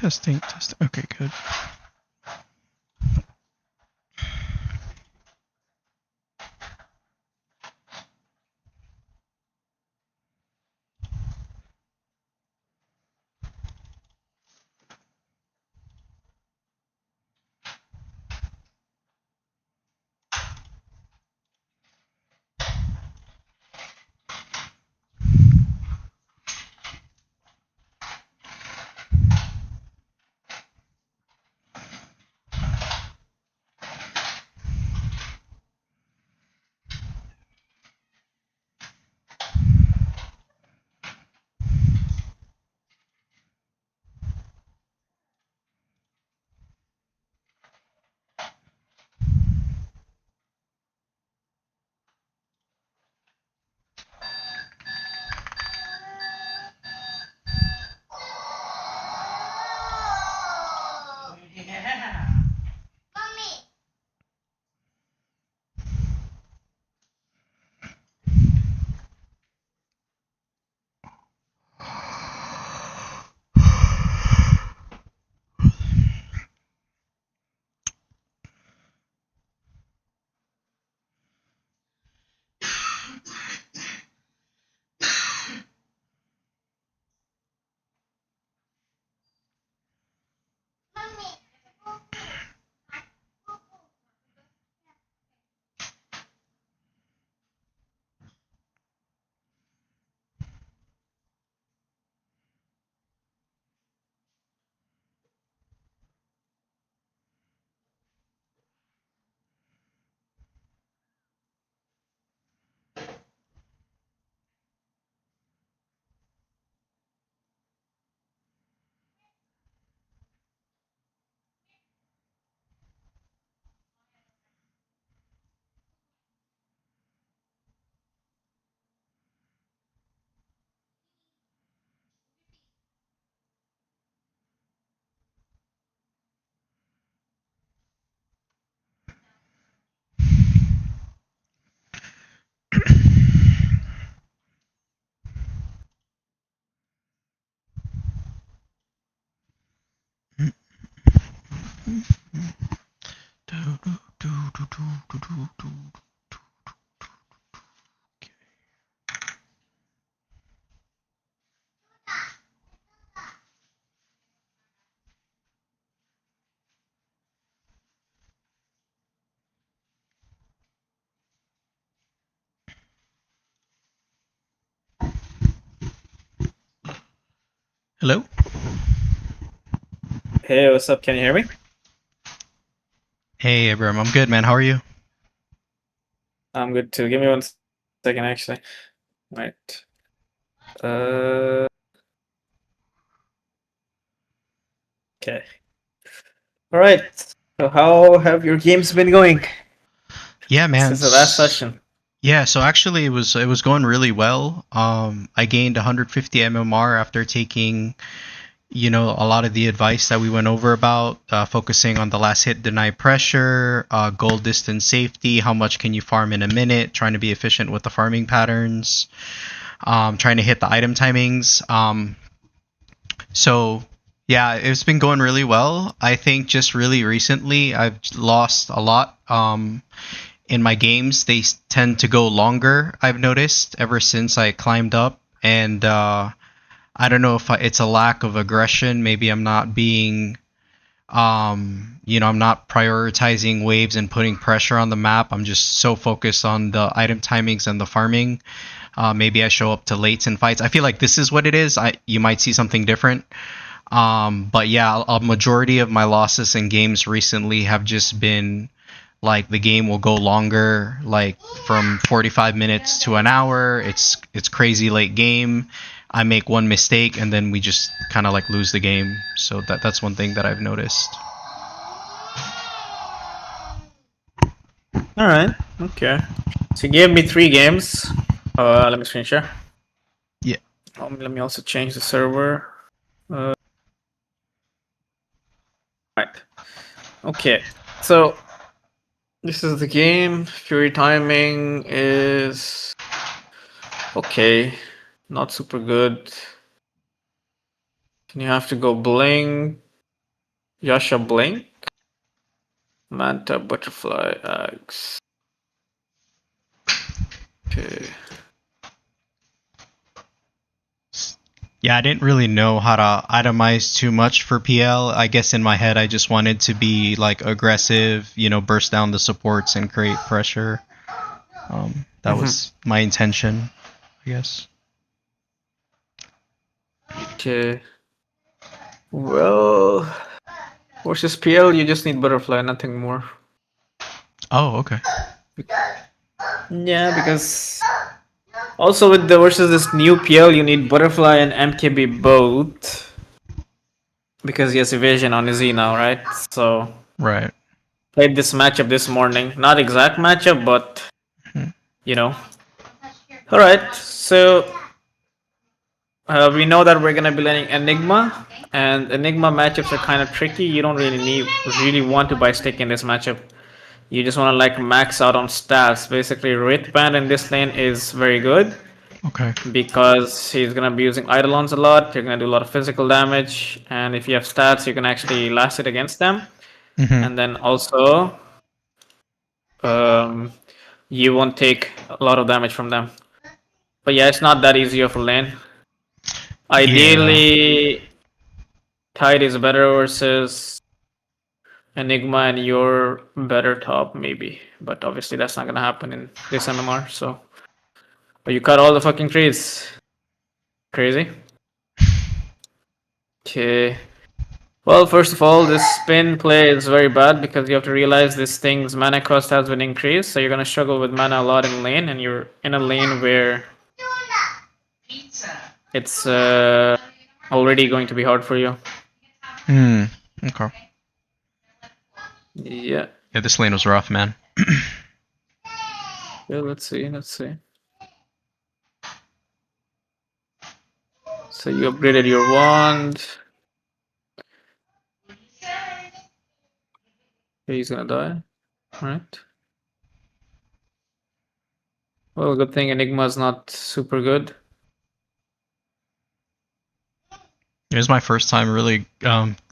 Testing, testing. Okay, good. Hello? Hey, what's up? Can you hear me? Hey, Abram. I'm good, man. How are you? I'm good too. Give me 1 second, actually. Right. Uh, okay. All right. So how have your games been going Yeah, man. since the last session? Yeah, so actually it was going really well. I gained 150 MMR after taking, a lot of the advice that we went over about, focusing on the last hit deny pressure, goal distance safety, how much can you farm in a minute, trying to be efficient with the farming patterns, trying to hit the item timings. So yeah, it's been going really well. I think just really recently I've lost a lot. In my games, they tend to go longer. I've noticed ever since I climbed up, and I don't know if it's a lack of aggression. Maybe I'm not being, I'm not prioritizing waves and putting pressure on the map. I'm just so focused on the item timings and the farming. Maybe I show up to lates in fights. I feel like this is what it is. You might see something different. But yeah, a majority of my losses in games recently have just been like the game will go longer, like from 45 minutes to an hour. It's crazy late game. I make one mistake and then we just kind of like lose the game. So that's one thing that I've noticed. All right. Okay. So you gave me 3 games. Let me screen share. Yeah. Let me also change the server. Right. Okay. So this is the game. Fury timing is okay. Not super good. And you have to go bling. Yasha Blink. Manta Butterfly Eggs. Okay. Yeah, I didn't really know how to itemize too much for PL. I guess in my head I just wanted to be like aggressive, burst down the supports and create pressure. That was my intention, I guess. Okay. Well, versus PL, you just need Butterfly, nothing more. Oh, okay. Yeah, because also with the versus this new PL, you need Butterfly and MKB both. Because he has evasion on his E now, right? So Right. played this matchup this morning. Not exact matchup, but Alright, so we know that we're gonna be learning Enigma, and Enigma matchups are kind of tricky. You don't really want to buy stick in this matchup. You just want to like max out on stats. Basically, Wristband in this lane is very good. Okay. Because he's gonna be using Eidolons a lot. You're gonna do a lot of physical damage, and if you have stats, you can actually last it against them. And then also, you won't take a lot of damage from them. But yeah, it's not that easy of a lane. Ideally, Tide is better versus Enigma, and you're better top maybe. But obviously, that's not gonna happen in this MMR. So, but you cut all the fucking trees. Crazy. Okay. Well, first of all, this spin play is very bad because you have to realize this thing's mana cost has been increased, so you're gonna struggle with mana a lot in lane, and you're in a lane where it's already going to be hard for you. Okay. Yeah. Yeah, this lane was rough, man. Yeah, let's see. So you upgraded your wand. Okay, he's gonna die. Alright. Well, good thing Enigma's not super good. It was my first time really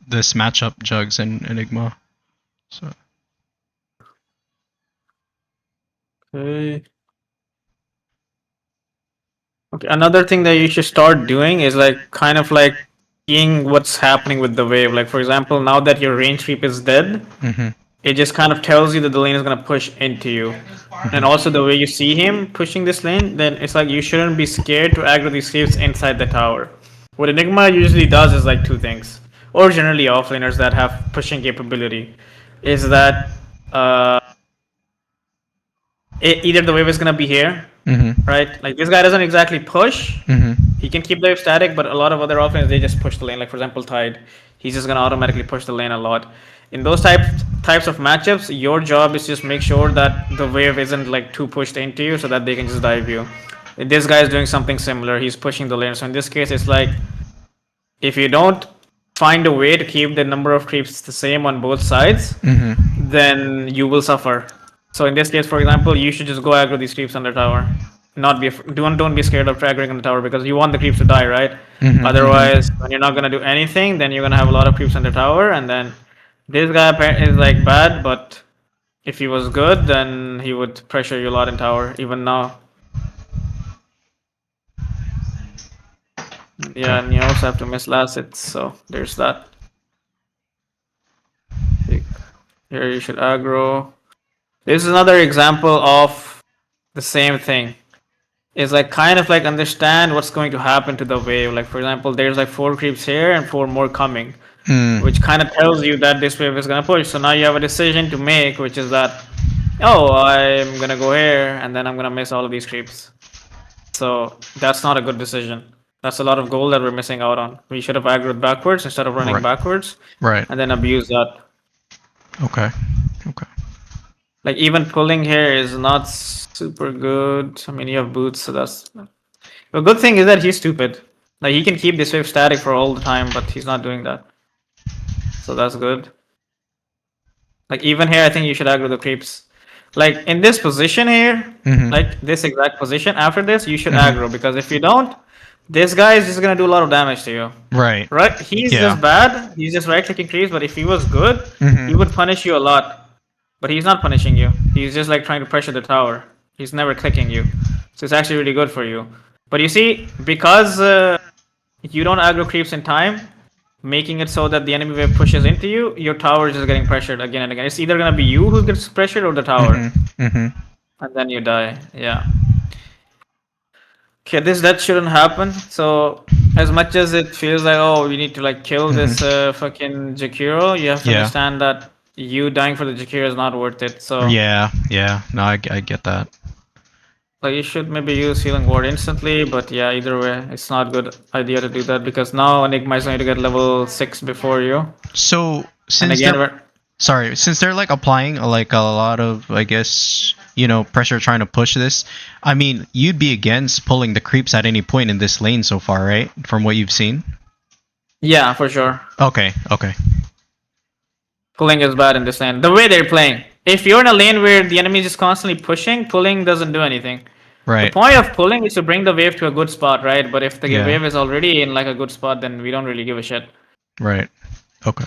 this matchup Jugs and Enigma. So Okay. Okay, another thing that you should start doing is like kind of like seeing what's happening with the wave. Like for example, now that your range creep is dead, it just kind of tells you that the lane is gonna push into you. And also the way you see him pushing this lane, then it's like you shouldn't be scared to aggro these creeps inside the tower. What Enigma usually does is like two things, or generally offlaners that have pushing capability, is that either the wave is gonna be here, right? Like this guy doesn't exactly push. He can keep the wave static, but a lot of other offlaners they just push the lane. Like for example, Tide, he's just gonna automatically push the lane a lot. In those types of matchups, your job is just make sure that the wave isn't like too pushed into you, so that they can just dive you. This guy is doing something similar. He's pushing the lane. So in this case, it's like if you don't find a way to keep the number of creeps the same on both sides, then you will suffer. So in this case, for example, you should just go aggro these creeps on the tower. Don't be scared of aggroing on the tower because you want the creeps to die, right? Otherwise, when you're not gonna do anything, then you're gonna have a lot of creeps on the tower, and then this guy is like bad, but if he was good, then he would pressure you a lot in tower, even now. Yeah, and you also have to miss last hits, so there's that. Here you should aggro. This is another example of the same thing. It's like kind of like understand what's going to happen to the wave. Like for example, there's like 4 creeps here and 4 more coming, which kind of tells you that this wave is gonna push. So now you have a decision to make, which is that, oh, I'm gonna go here and then I'm gonna miss all of these creeps. So that's not a good decision. That's a lot of gold that we're missing out on. We should have aggroed backwards instead of running backwards, and then abuse that. Okay. Like even pulling here is not super good. I mean, you have boots, so that's. The good thing is that he's stupid. Like he can keep this wave static for all the time, but he's not doing that. So that's good. Like even here, I think you should aggro the creeps. Like in this position here, like this exact position. After this, you should aggro because if you don't, this guy is just gonna do a lot of damage to you. Right. Right? He's just bad. He's just right-clicking creeps. But if he was good, he would punish you a lot. But he's not punishing you. He's just like trying to pressure the tower. He's never clicking you. So it's actually really good for you. But you see, because you don't aggro creeps in time, making it so that the enemy wave pushes into you, your tower is just getting pressured again and again. It's either gonna be you who gets pressured or the tower. And then you die. Yeah. Okay, that shouldn't happen. So as much as it feels like, oh, we need to like kill this fucking Jakiro, you have to understand that you dying for the Jakiro is not worth it. So yeah, no, I get that. Like you should maybe use Healing Ward instantly, but yeah, either way, it's not a good idea to do that because now Enigma is going to get level 6 before you. So since since they're like applying like a lot of, I guess, you know, pressure trying to push this, I mean, you'd be against pulling the creeps at any point in this lane so far, right? From what you've seen? Yeah, for sure. Okay. Pulling is bad in this lane. The way they're playing. If you're in a lane where the enemy is just constantly pushing, pulling doesn't do anything. Right. The point of pulling is to bring the wave to a good spot, right? But if the wave is already in like a good spot, then we don't really give a shit. Right. Okay.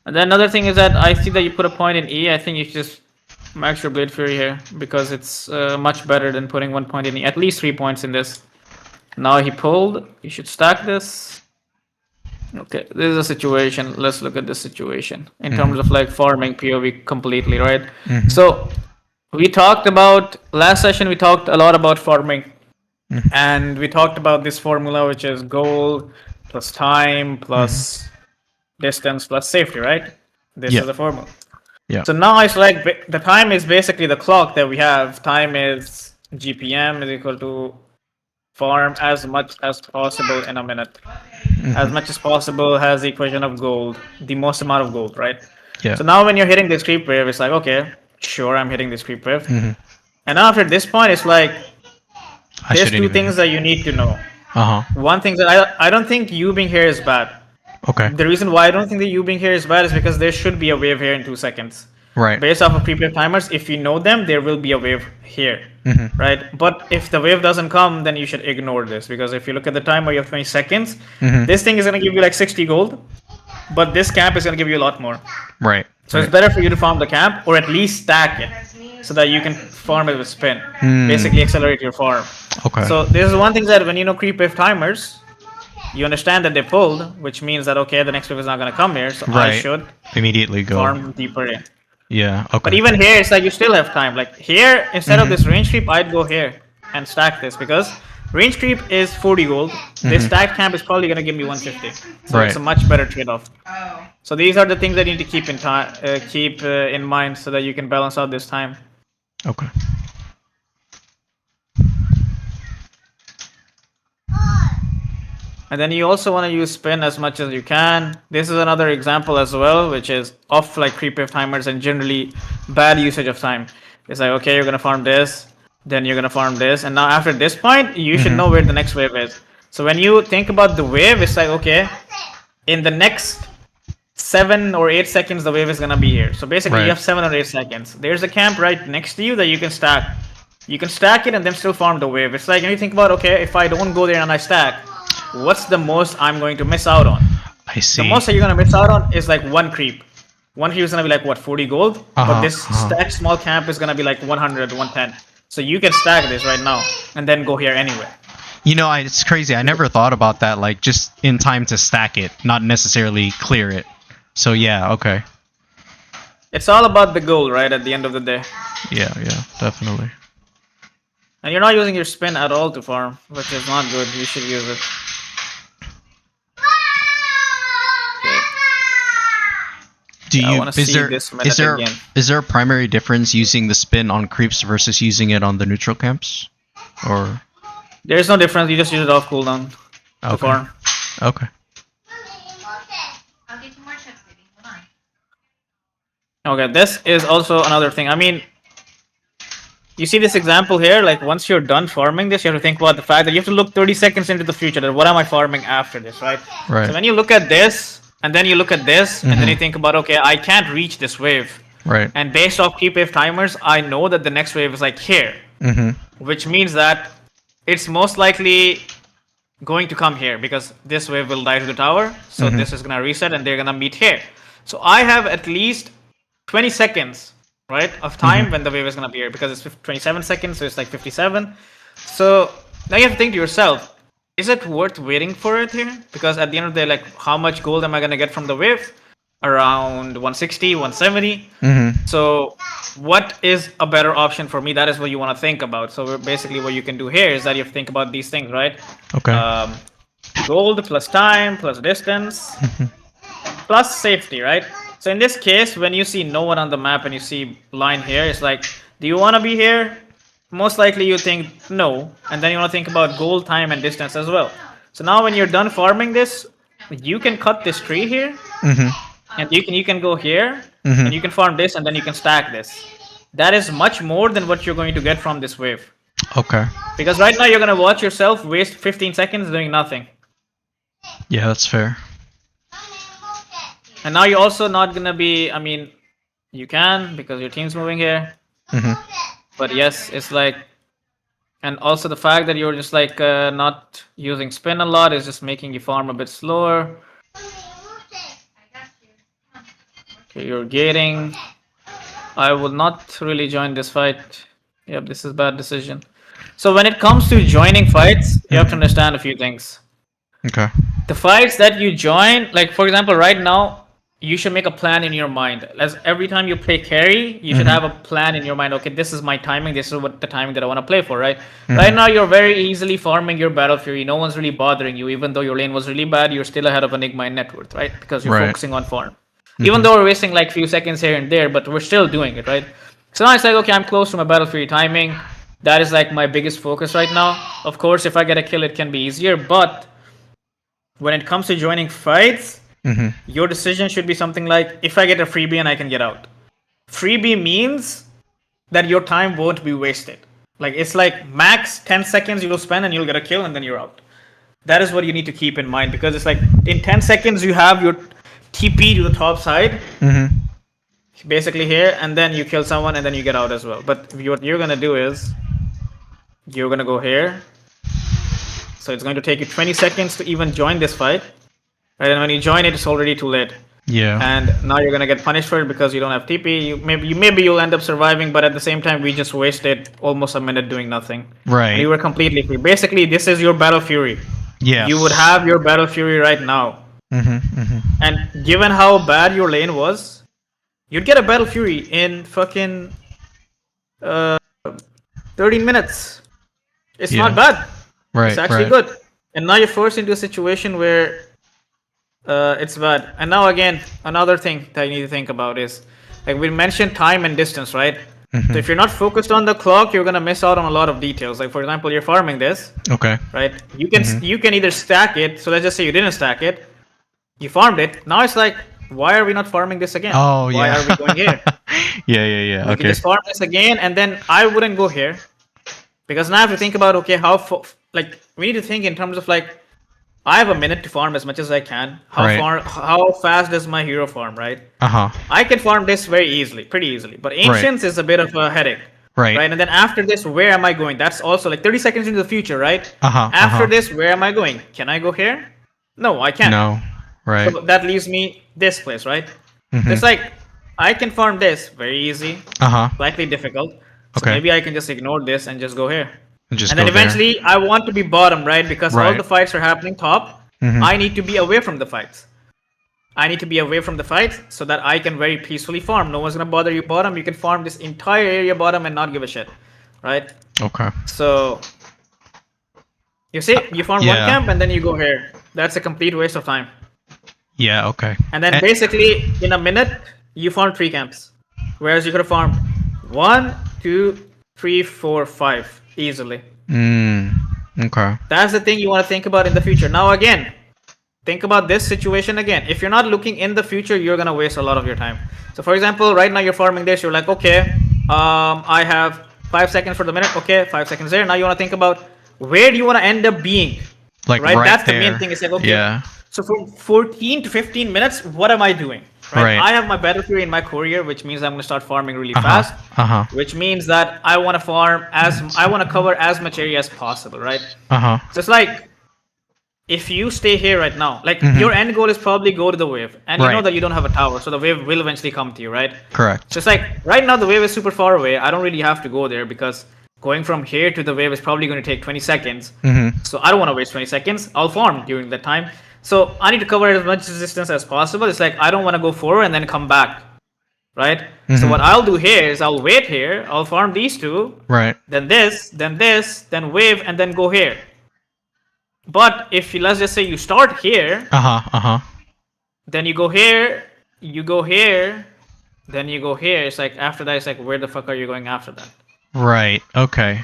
And then another thing is that I see that you put a point in E. I think you should just max your Blade Fury here because it's much better than putting 1 point in E. At least 3 points in this. Now he pulled. You should stack this. Okay, this is a situation. Let's look at this situation in terms of like farming POV completely, right? So we talked about last session. We talked a lot about farming, and we talked about this formula, which is gold plus time plus distance plus safety, right? This is the formula. Yeah. So now it's like the time is basically the clock that we have. Time is GPM is equal to farm as much as possible in a minute. As much as possible has the equation of gold, the most amount of gold, right? Yeah. So now when you're hitting this creep wave, it's like, okay, sure, I'm hitting this creep wave. And after this point, it's like, there's two things that you need to know. One thing that I don't think you being here is bad. Okay. The reason why I don't think that you being here is bad is because there should be a wave here in 2 seconds. Right. Based off of creep wave timers, if you know them, there will be a wave here. Right? But if the wave doesn't come, then you should ignore this. Because if you look at the timer, you have 20 seconds. This thing is going to give you like 60 gold. But this camp is going to give you a lot more. Right. So it's better for you to farm the camp or at least stack it. So that you can farm it with spin. Basically accelerate your farm. Okay. So this is one thing that when you know creep wave timers, you understand that they pulled, which means that, okay, the next wave is not going to come here. So I should immediately go farm deeper in. Yeah, okay. But even here, it's like you still have time. Like here, instead of this range creep, I'd go here and stack this because range creep is 40 gold. This stacked camp is probably going to give me 150. So it's a much better trade-off. So these are the things that you need to keep in mind so that you can balance out this time. Okay. And then you also want to use spin as much as you can. This is another example as well, which is off like creep wave timers and generally bad usage of time. It's like, okay, you're going to farm this, then you're going to farm this. And now after this point, you should know where the next wave is. So when you think about the wave, it's like, okay, in the next 7 or 8 seconds, the wave is going to be here. So basically you have 7 or 8 seconds. There's a camp right next to you that you can stack. You can stack it and then still farm the wave. It's like when you think about, okay, if I don't go there and I stack, what's the most I'm going to miss out on? I see. The most that you're going to miss out on is like one creep. One creep is going to be like, what, 40 gold? But this stacked small camp is going to be like 100, 110. So you can stack this right now and then go here anyway. You know, it's crazy. I never thought about that, like just in time to stack it, not necessarily clear it. So yeah, okay. It's all about the goal, right, at the end of the day. Yeah, definitely. And you're not using your spin at all to farm, which is not good. You should use it. Is there a primary difference using the spin on creeps versus using it on the neutral camps? Or there's no difference, you just use it off cooldown to farm. Okay. Okay, this is also another thing. I mean, you see this example here, like once you're done farming this, you have to think about the fact that you have to look 30 seconds into the future, that what am I farming after this, right? So when you look at this, and then you look at this, and then you think about, okay, I can't reach this wave. Right. And based off creep wave timers, I know that the next wave is like here. Which means that it's most likely going to come here because this wave will die to the tower. So this is gonna reset and they're gonna meet here. So I have at least 20 seconds, right, of time when the wave is gonna be here because it's 27 seconds, so it's like 57. So now you have to think to yourself, is it worth waiting for it here? Because at the end of the day, like, how much gold am I gonna get from the wave? Around 160, 170. So what is a better option for me? That is what you want to think about. So basically what you can do here is that you have to think about these things, right? Okay. Gold plus time plus distance plus safety, right? So in this case, when you see no one on the map and you see line here, it's like, do you want to be here? Most likely you think no, and then you want to think about gold, time, and distance as well. So now when you're done farming this, you can cut this tree here, and you can go here, and you can farm this, and then you can stack this. That is much more than what you're going to get from this wave. Okay. Because right now you're gonna watch yourself waste 15 seconds doing nothing. Yeah, that's fair. And now you're also not gonna be. I mean, you can because your team's moving here. But yes, it's like, and also the fact that you're just like not using spin a lot is just making you farm a bit slower. Okay, you're gating. I will not really join this fight. Yep, this is a bad decision. So when it comes to joining fights, you have to understand a few things. Okay. The fights that you join, like for example, right now, you should make a plan in your mind. As every time you play carry, you should have a plan in your mind. Okay, this is my timing. This is what the timing that I want to play for, right? Right now, you're very easily farming your Battle Fury. No one's really bothering you. Even though your lane was really bad, you're still ahead of Enigma in net worth, right? Because you're focusing on farm. Even though we're wasting like few seconds here and there, but we're still doing it, right? So now it's like, okay, I'm close to my Battle Fury timing. That is like my biggest focus right now. Of course, if I get a kill, it can be easier. But when it comes to joining fights, your decision should be something like, if I get a freebie and I can get out. Freebie means that your time won't be wasted. Like, it's like max 10 seconds you'll spend and you'll get a kill and then you're out. That is what you need to keep in mind, because it's like in 10 seconds you have your TP to the top side, basically here, and then you kill someone and then you get out as well. But what you're gonna do is, you're gonna go here. So it's going to take you 20 seconds to even join this fight. Right, and when you join it, it's already too late. Yeah. And now you're gonna get punished for it because you don't have TP. Maybe you'll end up surviving, but at the same time, we just wasted almost a minute doing nothing. Right. And you were completely free. Basically, this is your Battle Fury. Yeah. You would have your Battle Fury right now. And given how bad your lane was, you'd get a Battle Fury in fucking 30 minutes. It's not bad. Right. It's actually good. And now you're forced into a situation where it's bad. And now again, another thing that you need to think about is, like we mentioned, time and distance, right? So if you're not focused on the clock, you're gonna miss out on a lot of details. Like for example, you're farming this. Okay. Right? You can either stack it. So let's just say you didn't stack it. You farmed it. Now it's like, why are we not farming this again? Oh, why are we going here? Yeah. We can just farm this again, and then I wouldn't go here, because now I have to think about, okay, like we need to think in terms of like, I have a minute to farm as much as I can. How fast does my hero farm, right? I can farm this very easily, pretty easily. But Ancients is a bit of a headache. Right. And then after this, where am I going? That's also like 30 seconds into the future, right? After this, where am I going? Can I go here? No, I can't. No. Right. So that leaves me this place, right? It's like, I can farm this very easy. Slightly difficult. So maybe I can just ignore this and just go here. And then eventually, I want to be bottom, right? Because all the fights are happening top. I need to be away from the fights. I need to be away from the fights so that I can very peacefully farm. No one's gonna bother you bottom. You can farm this entire area bottom and not give a shit, right? Okay. So you see, you farm one camp and then you go here. That's a complete waste of time. Yeah. Okay. And then basically, in a minute, you farm 3 camps, whereas you could have farmed 1, 2, 3, 4, 5 easily. Okay. That's the thing you want to think about in the future. Now again, think about this situation again. If you're not looking in the future, you're gonna waste a lot of your time. So for example, right now you're farming this, you're like, okay, I have 5 seconds for the minute. Okay, 5 seconds there. Now you want to think about, where do you want to end up being? Like right? That's there. the main thing. It's like, okay, so for 14 to 15 minutes, what am I doing? Right? I have my Battle Fury in my courier, which means I'm going to start farming really fast. Which means that I want to farm I want to cover as much area as possible, right? So it's like, if you stay here right now, like your end goal is probably go to the wave, and you know that you don't have a tower, so the wave will eventually come to you, right? Correct. So it's like right now the wave is super far away. I don't really have to go there because going from here to the wave is probably going to take 20 seconds. So I don't want to waste 20 seconds. I'll farm during that time. So I need to cover as much distance as possible. It's like I don't want to go forward and then come back, right? So what I'll do here is I'll wait here. I'll farm these two. Right. Then this, then wave, and then go here. But if you, let's just say you start here, then you go here, then you go here. It's like after that, it's like where the fuck are you going after that? Right. Okay.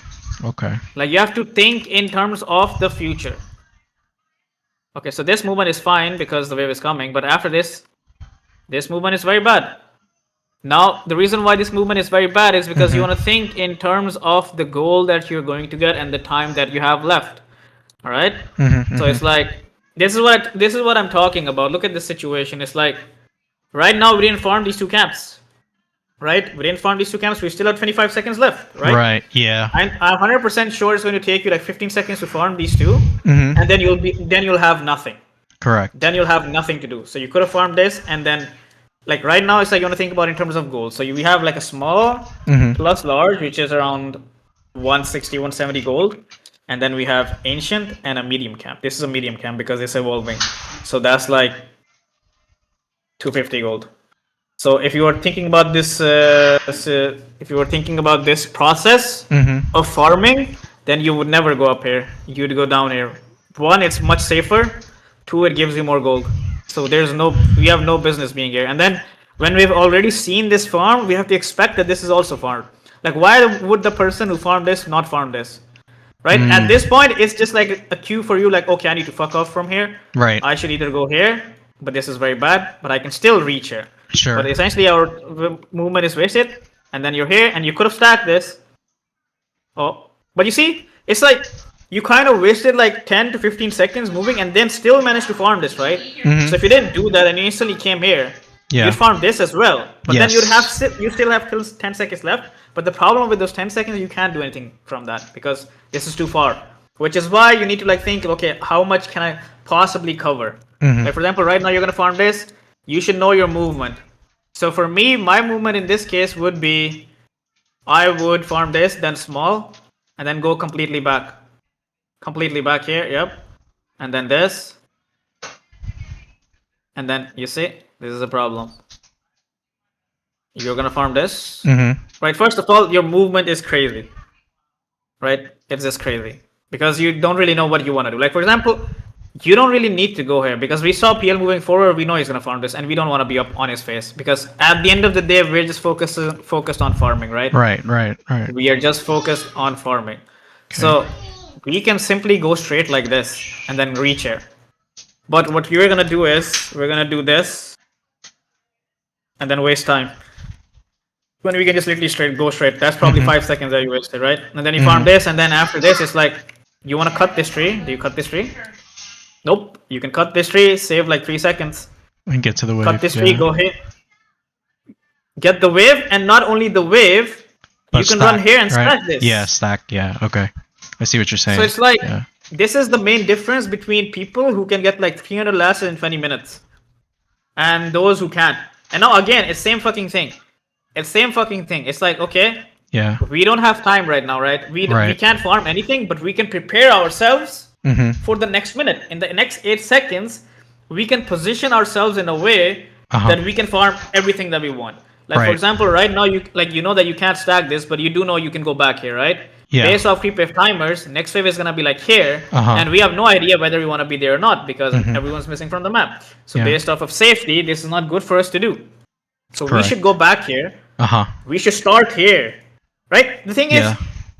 Like you have to think in terms of the future. Okay, so this movement is fine because the wave is coming, but after this movement is very bad. Now, the reason why this movement is very bad is because you want to think in terms of the goal that you're going to get and the time that you have left. All right? So it's like this is what I'm talking about. Look at this situation. It's like right now we didn't farm these two camps. Right? We didn't farm these two camps. We still have 25 seconds left, right? Right, yeah. I'm 100% sure it's going to take you like 15 seconds to farm these two, and then you'll have nothing. Correct. Then you'll have nothing to do. So you could have farmed this, and then like right now it's like you want to think about in terms of gold. So we have like a small plus large, which is around 160, 170 gold. And then we have ancient and a medium camp. This is a medium camp because it's evolving. So that's like 250 gold. So if you are thinking about this, process of farming, then you would never go up here. You'd go down here. One, it's much safer. Two, it gives you more gold. So we have no business being here. And then when we've already seen this farm, we have to expect that this is also farmed. Like, why would the person who farmed this not farm this? Right? At this point, it's just like a cue for you, like, okay, I need to fuck off from here. Right. I should either go here, but this is very bad, but I can still reach here. Sure. But essentially, our movement is wasted, and then you're here, and you could have stacked this. Oh, but you see, it's like you kind of wasted like 10 to 15 seconds moving, and then still managed to farm this, right? So if you didn't do that and you instantly came here, you'd farm this as well. But then you still have 10 seconds left. But the problem with those 10 seconds, you can't do anything from that because this is too far. Which is why you need to like think, okay, how much can I possibly cover? Like for example, right now you're gonna farm this. You should know your movement. So for me, my movement in this case would be, I would farm this, then small, and then go completely back here. Yep, and then this, and then you see, this is a problem. You're gonna farm this, right? First of all, your movement is crazy, right? It's just crazy because you don't really know what you want to do. Like for example, you don't really need to go here because we saw PL moving forward. We know he's gonna farm this, and we don't want to be up on his face because at the end of the day, we're just focused on farming, right? Right. We are just focused on farming. Okay. So we can simply go straight like this and then reach here. But what we're gonna do is we're gonna do this and then waste time. When we can just literally go straight. That's probably 5 seconds that you wasted, right? And then you farm this, and then after this, it's like, you want to cut this tree. Do you cut this tree? Nope. You can cut this tree, save like 3 seconds. And get to the wave. Cut this tree, go here. Get the wave, and not only the wave, but you can run here and stack this. Yeah, stack, yeah, okay. I see what you're saying. So it's like, this is the main difference between people who can get like 300 lashes in 20 minutes. And those who can't. And now again, it's same fucking thing. It's like, okay, we don't have time right now, right? We can't farm anything, but we can prepare ourselves for the next minute. In the next 8 seconds, we can position ourselves in a way that we can farm everything that we want. Like for example, right now you know that you can't stack this, but you do know you can go back here, right? Yeah. Based off creep wave timers, next wave is gonna be like here, and we have no idea whether we want to be there or not because everyone's missing from the map. So based off of safety, this is not good for us to do. So we should go back here. We should start here, right? The thing is,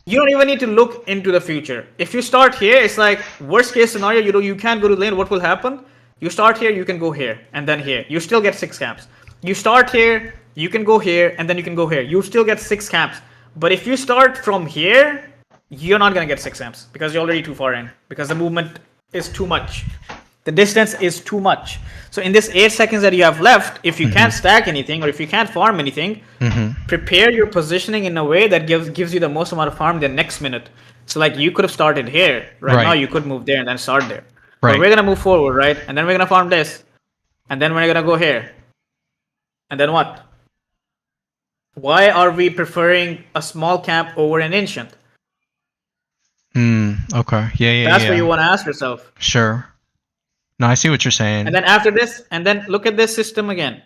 you don't even need to look into the future. If you start here, it's like worst case scenario. You can't go to lane. What will happen? You start here, you can go here, and then here. You still get 6 camps. You start here, you can go here, and then you can go here. You still get 6 camps. But if you start from here, you're not gonna get 6 camps because you're already too far in because the movement is too much. The distance is too much. So in this 8 seconds that you have left, if you can't stack anything or if you can't farm anything, prepare your positioning in a way that gives you the most amount of farm the next minute. So like you could have started here. Right now you could move there and then start there. But we're gonna move forward, right? And then we're gonna farm this, and then we're gonna go here, and then what? Why are we preferring a small camp over an ancient? Okay. Yeah. That's what you want to ask yourself. Sure. No, I see what you're saying. And then after this, and then look at this system again.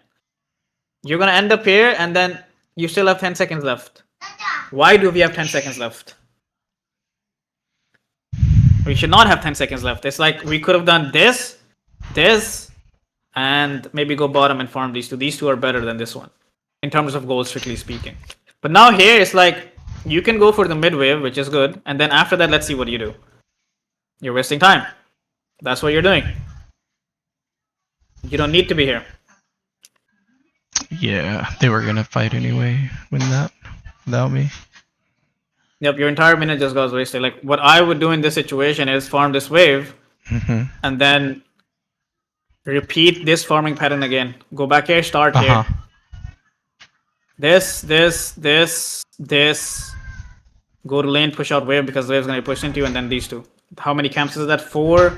You're gonna end up here, and then you still have 10 seconds left. Why do we have 10 seconds left? We should not have 10 seconds left. It's like we could have done this, and maybe go bottom and farm these two. These two are better than this one in terms of gold, strictly speaking. But now here it's like you can go for the mid wave, which is good, and then after that, let's see what you do. You're wasting time. That's what you're doing. You don't need to be here. Yeah, they were gonna fight anyway without me. Yep, your entire minute just got wasted. Like what I would do in this situation is farm this wave, and then repeat this farming pattern again. Go back here, start here. This. Go to lane, push out wave because the wave's gonna be pushed into you, and then these two. How many camps is that? 4,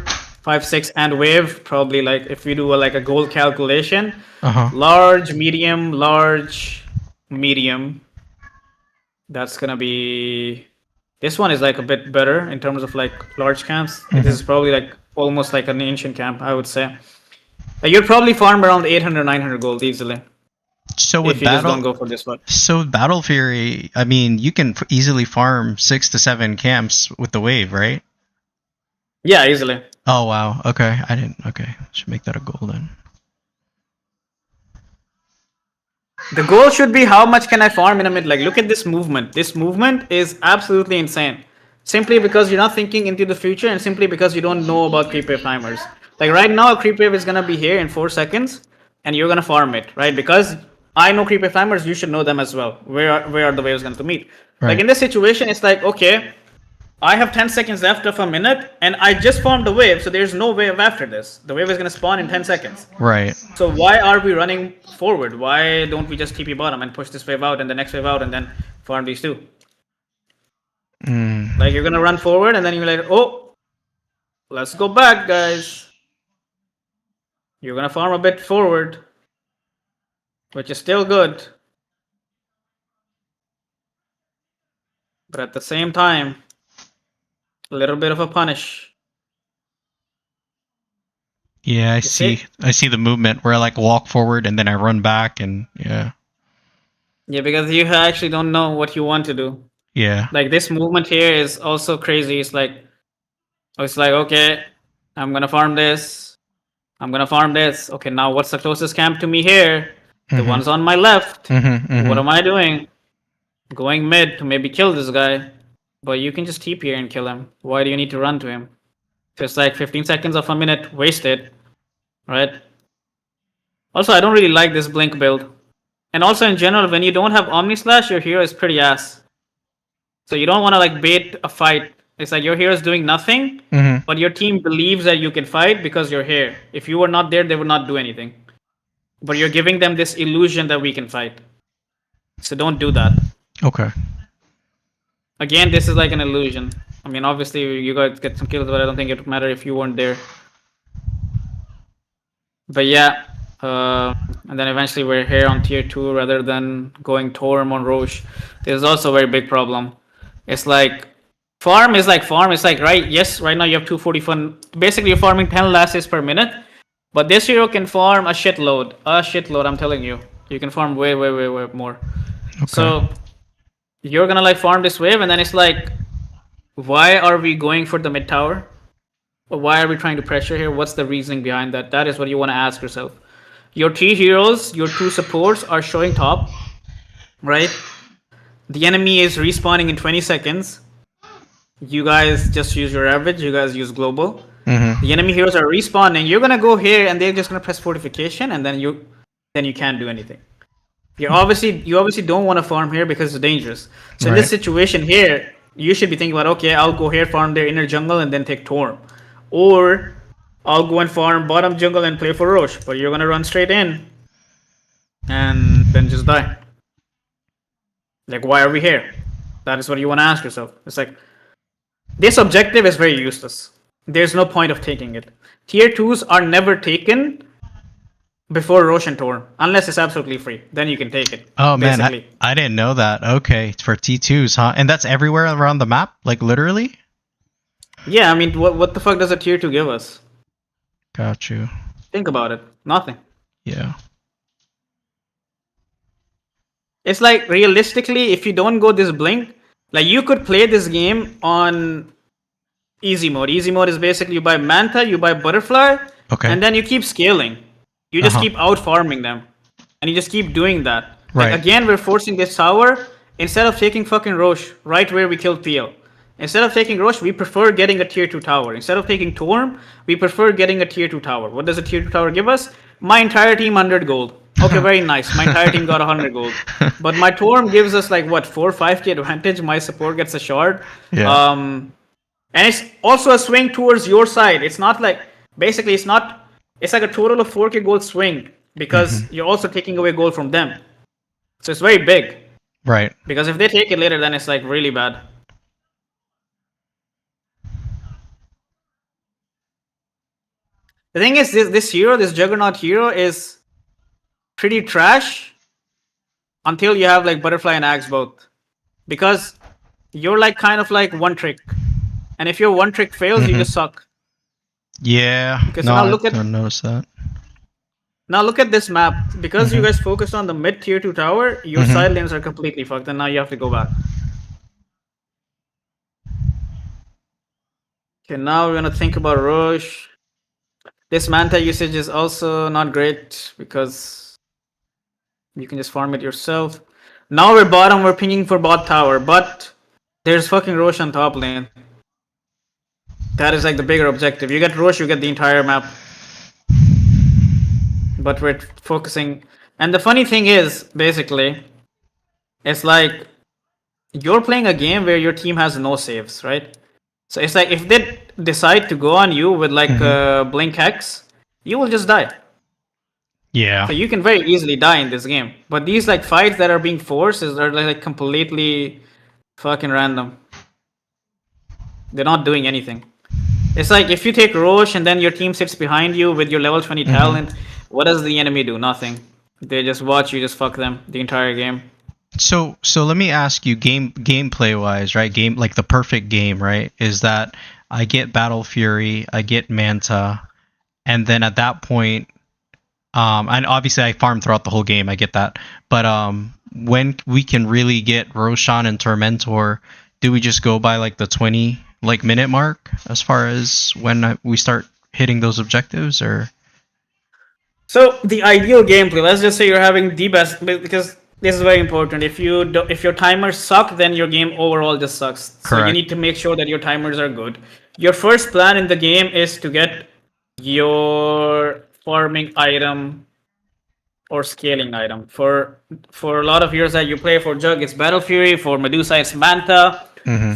5, 6, and wave. Probably like if we do a gold calculation, large, medium, that's gonna be. This one is like a bit better in terms of like large camps. This is probably like almost like an ancient camp, I would say. You'd probably farm around 800, 900 gold easily. So with if you just don't go for this one. So with Battle Fury, I mean, you can easily farm 6 to 7 camps with the wave, right? Yeah, easily. Oh wow. Okay, I didn't. Okay, should make that a goal then. The goal should be how much can I farm in a mid. Like, look at this movement. This movement is absolutely insane. Simply because you're not thinking into the future, and simply because you don't know about creep wave timers. Like right now, a creep wave is gonna be here in 4 seconds, and you're gonna farm it, right? Because I know creep wave timers, you should know them as well. Where are the waves going to meet? Right. Like in this situation, it's like, okay, I have 10 seconds left of a minute, and I just farmed the wave, so there's no wave after this. The wave is going to spawn in 10 seconds. Right. So why are we running forward? Why don't we just TP bottom and push this wave out and the next wave out and then farm these two? Like you're going to run forward, and then you're like, oh, let's go back, guys. You're going to farm a bit forward, which is still good. But at the same time, a little bit of a punish. Yeah, I see the movement where I like walk forward and then I run back, and yeah. Yeah, because you actually don't know what you want to do. Yeah. Like this movement here is also crazy. It's like, okay, I'm gonna farm this. I'm gonna farm this. Okay, now what's the closest camp to me here? The one's on my left. What am I doing? Going mid to maybe kill this guy. But you can just TP here and kill him. Why do you need to run to him? Just like 15 seconds of a minute wasted. Right? Also, I don't really like this blink build. And also in general, when you don't have Omni Slash, your hero is pretty ass. So you don't want to like bait a fight. It's like your hero is doing nothing, but your team believes that you can fight because you're here. If you were not there, they would not do anything. But you're giving them this illusion that we can fight. So don't do that. Okay. Again, this is like an illusion. I mean, obviously, you guys get some kills, but I don't think it would matter if you weren't there. But yeah, and then eventually we're here on tier 2 rather than going Torm on Roche. There's also a very big problem. It's like, farm is like, right? Yes, right now you have 240 basically you're farming 10 lasses per minute. But this hero can farm a shitload. I'm telling you. You can farm way more. Okay. So you're gonna like farm this wave, and then it's like, why are we going for the mid tower? Or why are we trying to pressure here? What's the reasoning behind that? That is what you want to ask yourself. Your 3 heroes, your 2 supports are showing top, right? The enemy is respawning in 20 seconds. You guys just use your average. You guys use global. The enemy heroes are respawning. You're gonna go here, and they're just gonna press fortification, and then you can't do anything. You obviously don't want to farm here because it's dangerous. So in this situation here, you should be thinking about, okay, I'll go here, farm their inner jungle, and then take Torm, or I'll go and farm bottom jungle and play for Roche. But you're gonna run straight in, and then just die. Like, why are we here? That is what you want to ask yourself. It's like, this objective is very useless. there's no point of taking it. Tier 2s are never taken before Rosh and Torm, unless it's absolutely free. Then you can take it. Oh man, I didn't know that. Okay, it's for T2s, huh? And that's everywhere around the map, like literally? Yeah, I mean, what the fuck does a tier 2 give us? Got you. Think about it. Nothing. Yeah. It's like, realistically, if you don't go this blink, like you could play this game on easy mode. Easy mode is basically you buy Manta, you buy Butterfly, and then you keep scaling. You just keep out farming them. And you just keep doing that. Right. Like, again, we're forcing this tower. Instead of taking fucking Rosh right where we killed PL. Instead of taking Rosh, we prefer getting a tier 2 tower. Instead of taking Torm, we prefer getting a tier 2 tower. What does a tier 2 tower give us? My entire team 100 gold. Okay, very nice. My entire team got 100 gold. But my Torm gives us like what, 4 or 5k advantage. My support gets a shard. Yeah. And it's also a swing towards your side. It's not like, basically it's like a total of 4k gold swing because you're also taking away gold from them. So it's very big. Right. Because if they take it later, then it's like really bad. The thing is, this hero, this Juggernaut hero, is pretty trash until you have like Butterfly and Axe both. Because you're like kind of like one trick. And if your one trick fails, you just suck. Yeah. Because no, now look I don't notice that. Now look at this map. Because you guys focused on the mid tier 2 tower, your side lanes are completely fucked, and now you have to go back. Okay, now we're gonna think about Rosh. This Manta usage is also not great because you can just farm it yourself. Now we're bottom, we're pinging for bot tower, but there's fucking Rosh on top lane. That is like the bigger objective. You get Rosh, you get the entire map. But we're focusing. And the funny thing is, basically, it's like you're playing a game where your team has no saves, right? So it's like if they decide to go on you with like Blink Hex, you will just die. Yeah. So you can very easily die in this game. But these like fights that are being forced are like completely fucking random. They're not doing anything. It's like if you take Rosh and then your team sits behind you with your level 20 talent, what does the enemy do? Nothing. They just watch you just fuck them the entire game. So let me ask you, gameplay wise, right? Game, like the perfect game, right? Is that I get Battle Fury, I get Manta, and then at that point, and obviously I farm throughout the whole game, I get that. But when we can really get Roshan and Tormentor, do we just go by like the 20 minute mark as far as when we start hitting those objectives, or? So the ideal gameplay, let's just say you're having the best, because this is very important. If your timers suck, then your game overall just sucks. Correct. So you need to make sure that your timers are good. Your first plan in the game is to get your farming item or scaling item. For a lot of heroes that you play, for Jugg it's Battle Fury, for Medusa it's Manta,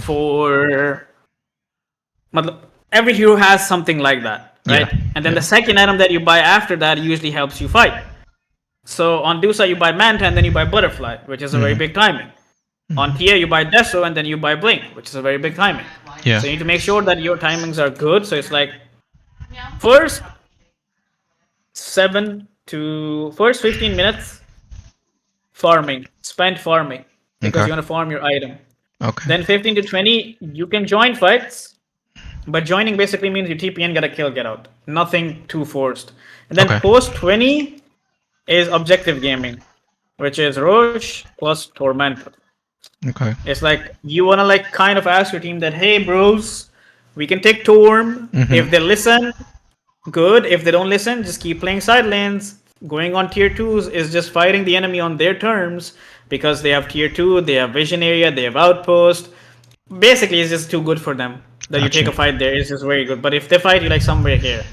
for every hero has something like that, right? Yeah. And then the second item that you buy after that usually helps you fight. So on Dusa you buy Manta and then you buy Butterfly, which is a very big timing. On Tia you buy Deso and then you buy Blink, which is a very big timing. Yeah. So you need to make sure that your timings are good. So it's like first 15 minutes farming, spent farming, because you want to farm your item. Okay. Then 15 to 20 you can join fights, but joining basically means you TP in, get a kill, get out. Nothing too forced. And then post 20 is objective gaming, which is Rosh plus Tormentor. Okay. It's like you want to like kind of ask your team that, hey bros, we can take Torm. If they listen, good. If they don't listen, just keep playing side lanes. Going on tier 2s is just fighting the enemy on their terms, because they have tier 2, they have vision area, they have outpost. Basically it's just too good for them that you take a fight there. It's just very good. But if they fight you like somewhere here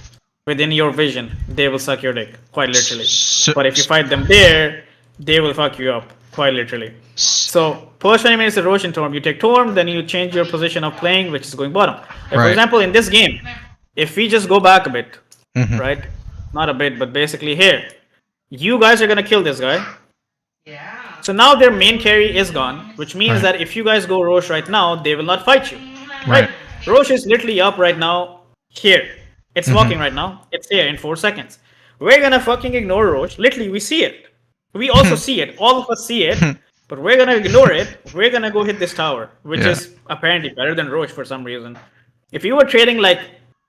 within your vision, they will suck your dick, quite literally. But if you fight them there, they will fuck you up, quite literally. So post 20 minutes of Rosh and Torm, you take Torm, then you change your position of playing, which is going bottom. Like, for example, in this game, if we just go back a bit, right? Not a bit, but basically here, you guys are gonna kill this guy. Yeah. So now their main carry is gone, which means that if you guys go Rosh right now, they will not fight you. Right? Rosh is literally up right now. here. It's walking right now. It's here in 4 seconds. We're gonna fucking ignore Roche. Literally, we see it. We also see it. All of us see it. But we're gonna ignore it. We're gonna go hit this tower, which is apparently better than Roche for some reason. If you were trading like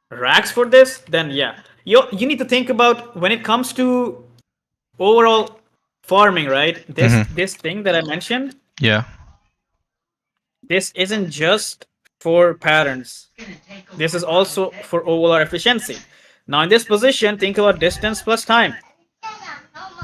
racks for this, then yeah. You need to think about when it comes to overall farming, right? This thing that I mentioned. Yeah. This isn't just for patterns. This is also for overall efficiency. Now in this position, think about distance plus time.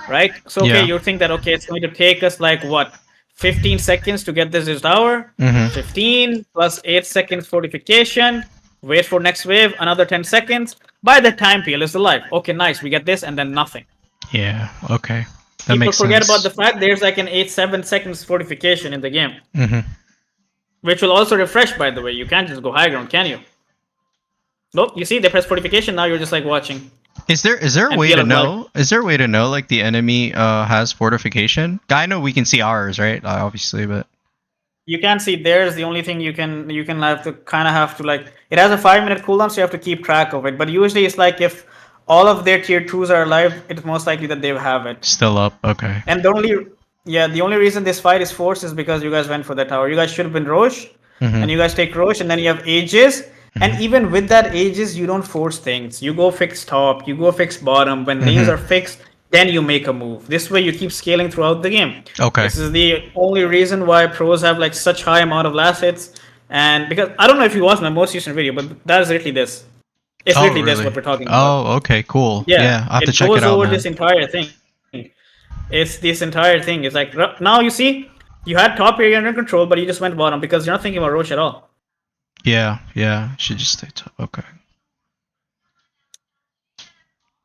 Right? So okay, you think that okay, it's going to take us like what? 15 seconds to get this tower. 15 plus 8 seconds fortification. Wait for next wave, another 10 seconds. By the time PL is alive. Okay, nice. We get this and then nothing. Yeah, okay. That People forget about the fact there's like an 8-7 seconds fortification in the game. Which will also refresh, by the way. You can't just go high ground, can you? Nope, you see, they press fortification, now you're just like watching. Is there a way to know? Is there a way to know like the enemy has fortification? I know we can see ours, right? Obviously, but you can't see theirs. The only thing you can have to like, it has a 5-minute cooldown, so you have to keep track of it. But usually it's like if all of their tier 2s are alive, it's most likely that they have it. Still up, okay. And the only reason this fight is forced is because you guys went for the tower. You guys should have been Roche, and you guys take Roche, and then you have Aegis. And even with that Aegis, you don't force things. You go fix top, you go fix bottom. When lanes are fixed, then you make a move. This way you keep scaling throughout the game. Okay. This is the only reason why pros have like such high amount of last hits. And because I don't know if you watched my most recent video, but that is literally this. It's literally this what we're talking about. Oh, okay, cool. Yeah, I have to check it out. It goes over this entire thing. It's this entire thing. It's like now you see, you had top area under control, but you just went bottom because you're not thinking about Roche at all. Yeah. Should just stay top. Okay.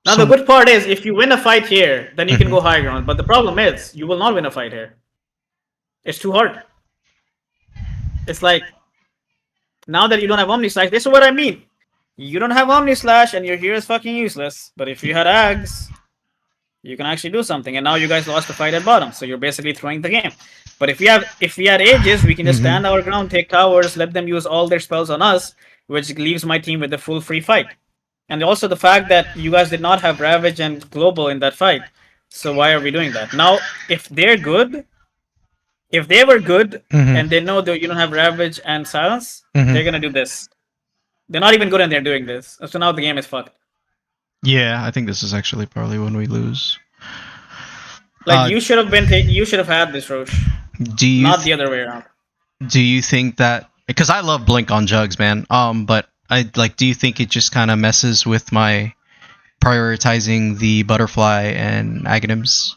Now the good part is, if you win a fight here, then you can go high ground. But the problem is, you will not win a fight here. It's too hard. It's like, now that you don't have Omni Slash, this is what I mean. You don't have Omni Slash, and your hero is fucking useless. But if you had Ags, you can actually do something. And now you guys lost the fight at bottom, so you're basically throwing the game. But if we had Aegis, we can just stand our ground, take towers, let them use all their spells on us, which leaves my team with a full free fight. And also the fact that you guys did not have Ravage and Global in that fight. So why are we doing that? Now, if they're good, if they were good, and they know that you don't have Ravage and Silence, they're gonna do this. They're not even good and they're doing this. So now the game is fucked. Yeah, I think this is actually probably when we lose. Like you should have had this, Roche. Not the other way around. Do you think that, because I love Blink on Jugs, man. But do you think it just kind of messes with my prioritizing the butterfly and Aghanims?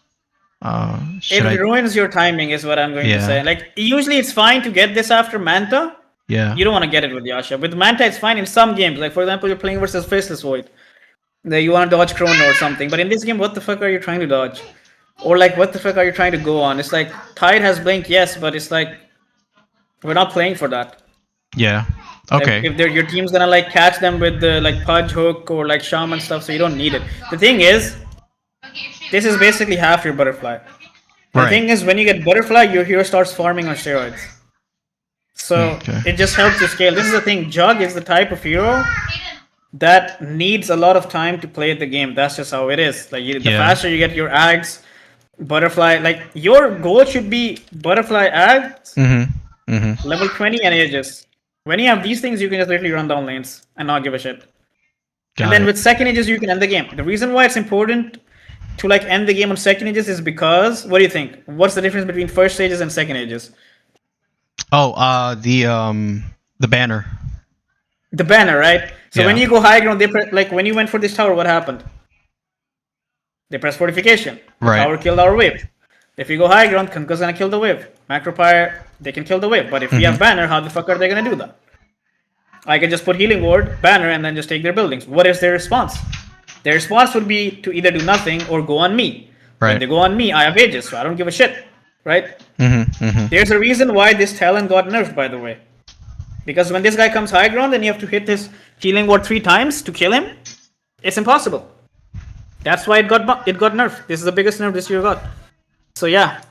It ruins your timing, is what I'm going to say. Like usually it's fine to get this after Manta. Yeah. You don't want to get it with Yasha. With Manta, it's fine in some games. Like for example, you're playing versus Faceless Void. That you want to dodge Chrono or something. But in this game, what the fuck are you trying to dodge? Or like, what the fuck are you trying to go on? It's like, Tide has Blink, yes, but it's like, we're not playing for that. Yeah. Okay. Like, if your team's gonna like catch them with the like Pudge Hook or like Shaman stuff, so you don't need it. The thing is, this is basically half your butterfly. The thing is, when you get butterfly, your hero starts farming on steroids. So it just helps you scale. This is the thing, Jugg is the type of hero that needs a lot of time to play the game. That's just how it is. Like the faster you get your Ags, butterfly, like your goal should be butterfly Ags, level 20 and Aegis. When you have these things, you can just literally run down lanes and not give a shit. And then with second Aegis, you can end the game. The reason why it's important to like end the game on second Aegis is because, what do you think? What's the difference between first Aegis and second Aegis? Oh, the banner. The banner, right? So when you go high ground, like when you went for this tower, what happened? They press fortification. The tower killed our wave. If you go high ground, Kunkka's gonna kill the wave. Macropyre, they can kill the wave. But if we have banner, how the fuck are they gonna do that? I can just put healing ward, banner, and then just take their buildings. What is their response? Their response would be to either do nothing or go on me. When they go on me, I have Aegis, so I don't give a shit. Right? There's a reason why this talent got nerfed, by the way. Because when this guy comes high ground and you have to hit his healing ward 3 times to kill him, it's impossible. That's why it got nerfed. This is the biggest nerf this year got. So yeah,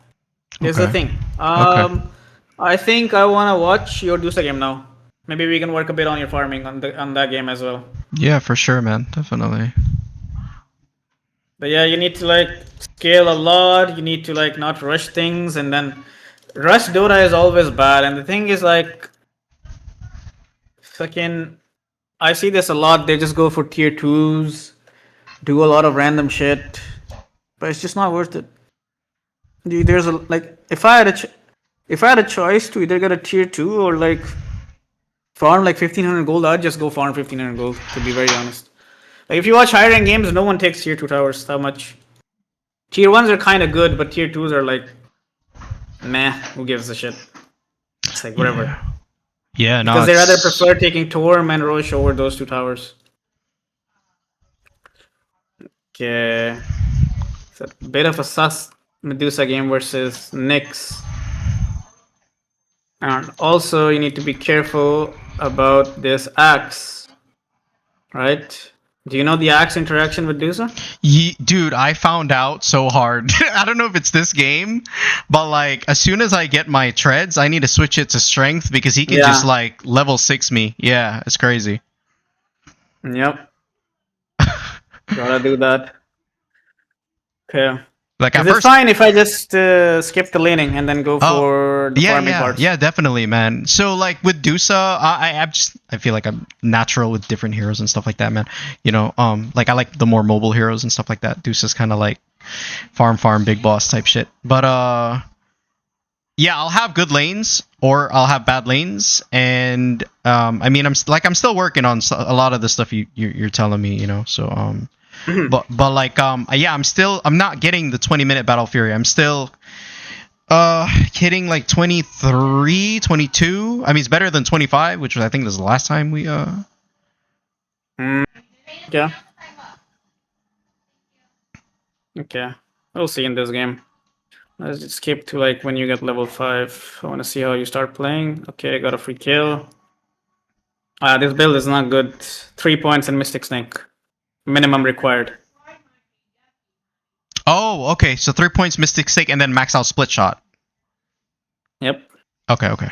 this is the thing. I think I wanna watch your Dusa game now. Maybe we can work a bit on your farming on that game as well. Yeah, for sure, man. Definitely. But yeah, you need to like scale a lot. You need to like not rush things, and then rush Dota is always bad. And the thing is like, fucking, I see this a lot. They just go for tier 2s, do a lot of random shit, but it's just not worth it. There's a like, if I had a choice to either get a tier 2 or like farm like 1500 gold, I'd just go farm 1500 gold. To be very honest. Like if you watch higher rank games, no one takes tier 2 towers that much. Tier 1s are kind of good, but tier 2s are like, meh, who gives a shit? It's like, whatever. Yeah, no. Because they rather prefer taking Torm and Roche over those 2 towers. Okay. It's a bit of a sus Medusa game versus Nyx. And also, you need to be careful about this axe. Right? Do you know the axe interaction with Dusa? Dude, I found out so hard. I don't know if it's this game, but like as soon as I get my treads, I need to switch it to strength because he can just like level 6 me. Yeah, it's crazy. Yep. Gotta do that. Okay. Like is it fine if I just skip the laning and then go for the farming parts? Yeah, definitely, man. So like with Dusa, I feel like I'm natural with different heroes and stuff like that, man. You know, like I like the more mobile heroes and stuff like that. Dusa's kind of like farm big boss type shit. But yeah, I'll have good lanes or I'll have bad lanes, and I mean I'm still working on a lot of the stuff you're telling me, you know. So but like yeah, I'm not getting the 20-minute Battle Fury. I'm still hitting like 23, 22. I mean, it's better than 25, which was, I think, this is the last time we Yeah. Okay. We'll see in this game. Let's just skip to like when you get level 5. I want to see how you start playing. Okay, got a free kill. This build is not good. 3 points in Mystic Snake. Minimum required. Oh, okay. So 3 points Mystic Snake and then max out Split Shot. Yep. Okay.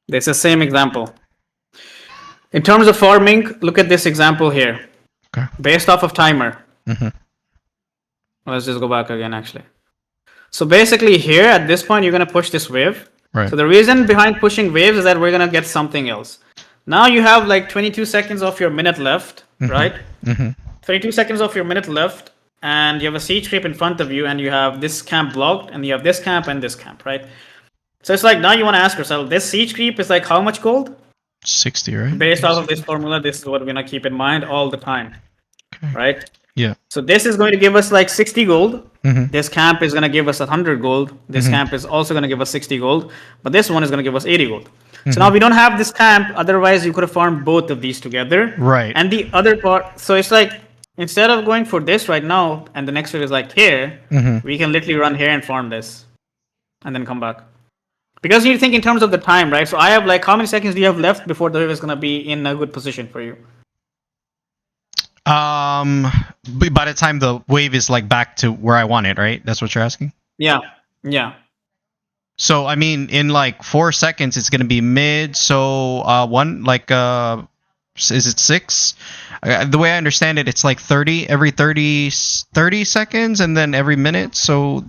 This is the same example. In terms of farming, look at this example here. Okay. Based off of timer. Mm-hmm. Let's just go back again, actually. So basically here, at this point, you're going to push this wave. Right. So the reason behind pushing waves is that we're going to get something else. Now you have like 22 seconds of your minute left, right? 22 seconds of your minute left, and you have a siege creep in front of you, and you have this camp blocked, and you have this camp and this camp, right? So it's like, now you want to ask yourself, this siege creep is like how much gold? 60, right? Based off of this formula, this is what we're going to keep in mind all the time, right? Yeah. So this is going to give us like 60 gold. This camp is going to give us 100 gold. This camp is also going to give us 60 gold. But this one is going to give us 80 gold. So now we don't have this camp. Otherwise, you could have farmed both of these together. Right. And the other part, so it's like, instead of going for this right now, and the next wave is like here, we can literally run here and farm this. And then come back. Because you think in terms of the time, right? So I have like, how many seconds do you have left before the wave is going to be in a good position for you? By the time the wave is like back to where I want it, right? That's what you're asking? Yeah. So I mean, in like 4 seconds, it's gonna be mid. So is it 6? The way I understand it, it's like 30 every 30 seconds, and then every minute. So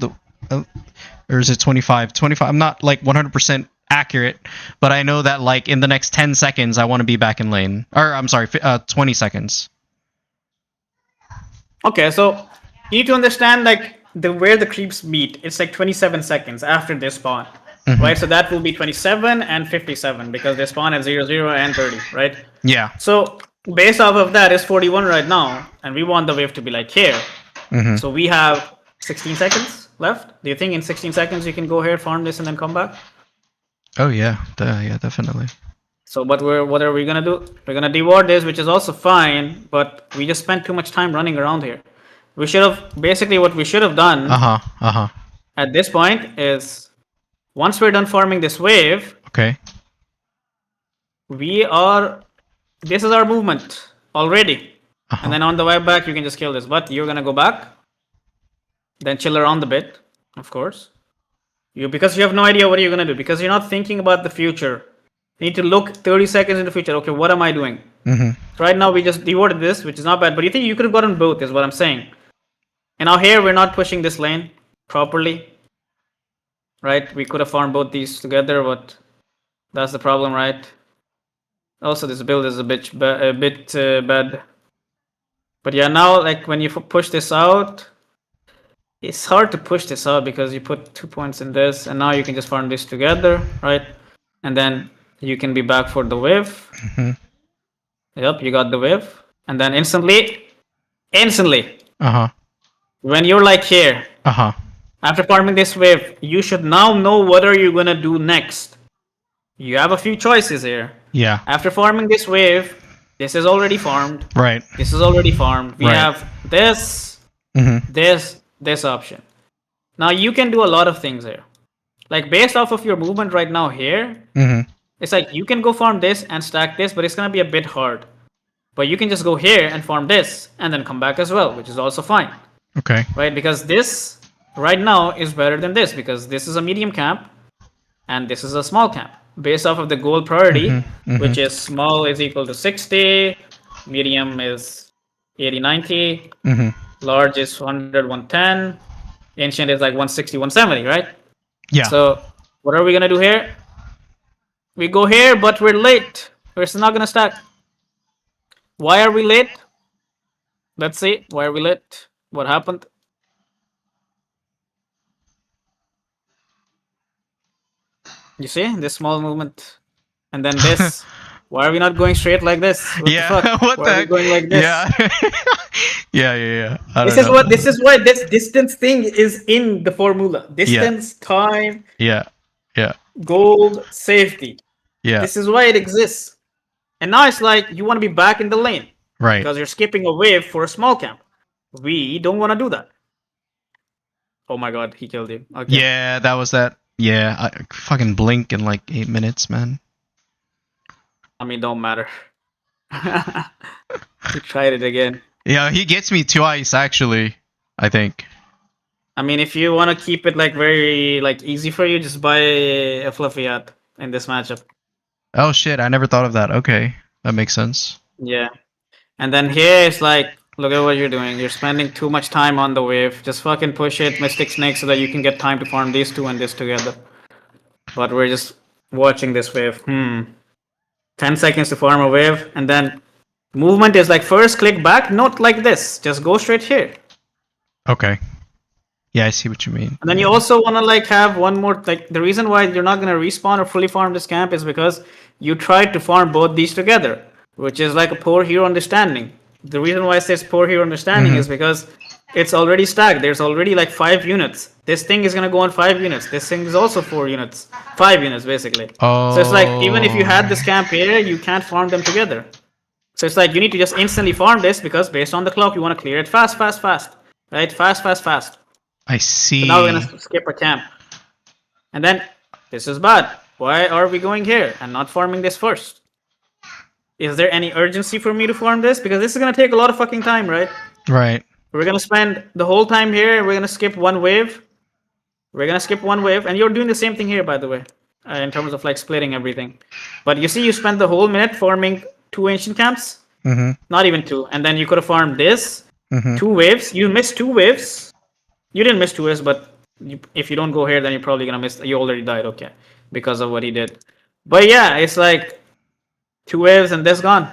or is it 25? 25. I'm not like 100% accurate, but I know that like in the next 10 seconds, I want to be back in lane. Or I'm sorry, 20 seconds. Okay, so you need to understand like where the creeps meet. It's like 27 seconds after they spawn, right? So that will be 27 and 57 because they spawn at 0, 0, and 30, right? Yeah. So based off of that is 41 right now, and we want the wave to be like here. So we have 16 seconds left. Do you think in 16 seconds you can go here, farm this, and then come back? Oh yeah, yeah, definitely. So what are we gonna do? We're gonna deward this, which is also fine, but we just spent too much time running around here. We should have what we should have done at this point is once we're done farming this wave, this is our movement already. And then on the way back you can just kill this. But you're gonna go back, then chill around a bit, of course. Because you have no idea what you're gonna do, because you're not thinking about the future. You need to look 30 seconds in the future. Okay, what am I doing? So right now we just devoted this, which is not bad. But you think you could have gotten both, is what I'm saying. And now here we're not pushing this lane properly. Right? We could have farmed both these together, but that's the problem, right? Also, this build is a bit bad. But yeah, now like when you push this out, it's hard to push this out because you put 2 points in this, and now you can just farm this together, right? And then you can be back for the wave. Yep, you got the wave, and then instantly, when you're like here, after farming this wave, you should now know what are you gonna do next. You have a few choices here. Yeah. After farming this wave, this is already farmed. Right. This is already farmed. We have this, this option. Now you can do a lot of things here. Like based off of your movement right now here, it's like you can go farm this and stack this, but it's gonna be a bit hard. But you can just go here and farm this and then come back as well, which is also fine. Okay. Right? Because this right now is better than this because this is a medium camp and this is a small camp. Based off of the goal priority, which is small is equal to 60, medium is 80, 90, large is 100, 110, ancient is like 160, 170, right? Yeah. So what are we gonna do here? We go here, but we're late. We're still not gonna stack. Why are we late? Let's see. Why are we late? What happened? You see this small movement, and then this. Why are we not going straight like this? What the fuck? What Why the are we going like this? Yeah. This is why this distance thing is in the formula. Distance, time, Yeah. gold, safety. Yeah. This is why it exists. And now it's like you want to be back in the lane. Right. Because you're skipping a wave for a small camp. We don't want to do that. Oh my god, he killed you. Okay. Yeah, that was that. Yeah, I fucking blink in like 8 minutes, man. I mean, don't matter. He tried it again. Yeah, he gets me 2 ice actually, I think. I mean, if you want to keep it like very like easy for you, just buy a fluffy hat in this matchup. Oh shit, I never thought of that. Okay, that makes sense. Yeah. And then here it's like, look at what you're doing. You're spending too much time on the wave. Just fucking push it, Mystic Snake, so that you can get time to farm these two and this together. But we're just watching this wave. 10 seconds to farm a wave, and then movement is like first click back, not like this. Just go straight here. Okay. Yeah, I see what you mean. And then you also want to like have one more, like the reason why you're not going to respawn or fully farm this camp is because you tried to farm both these together, which is like a poor hero understanding. The reason why I say it's poor hero understanding is because it's already stacked. There's already like 5 units. This thing is going to go on 5 units. This thing is also 4 units. 5 units, basically. Oh. So it's like, even if you had this camp here, you can't farm them together. So it's like, you need to just instantly farm this because based on the clock, you want to clear it fast. Right? Fast. I see. So now we're going to skip a camp. And then, this is bad. Why are we going here and not farming this first? Is there any urgency for me to farm this? Because this is going to take a lot of fucking time, right? Right. We're going to spend the whole time here. We're going to skip one wave. And you're doing the same thing here, by the way, in terms of like splitting everything. But you see, you spent the whole minute farming 2 ancient camps. Not even 2. And then you could have farmed this. 2 waves. You missed 2 waves. You didn't miss 2 waves, but if you don't go here, then you're probably going to miss. You already died, okay, because of what he did. But yeah, it's like 2 waves and this gone.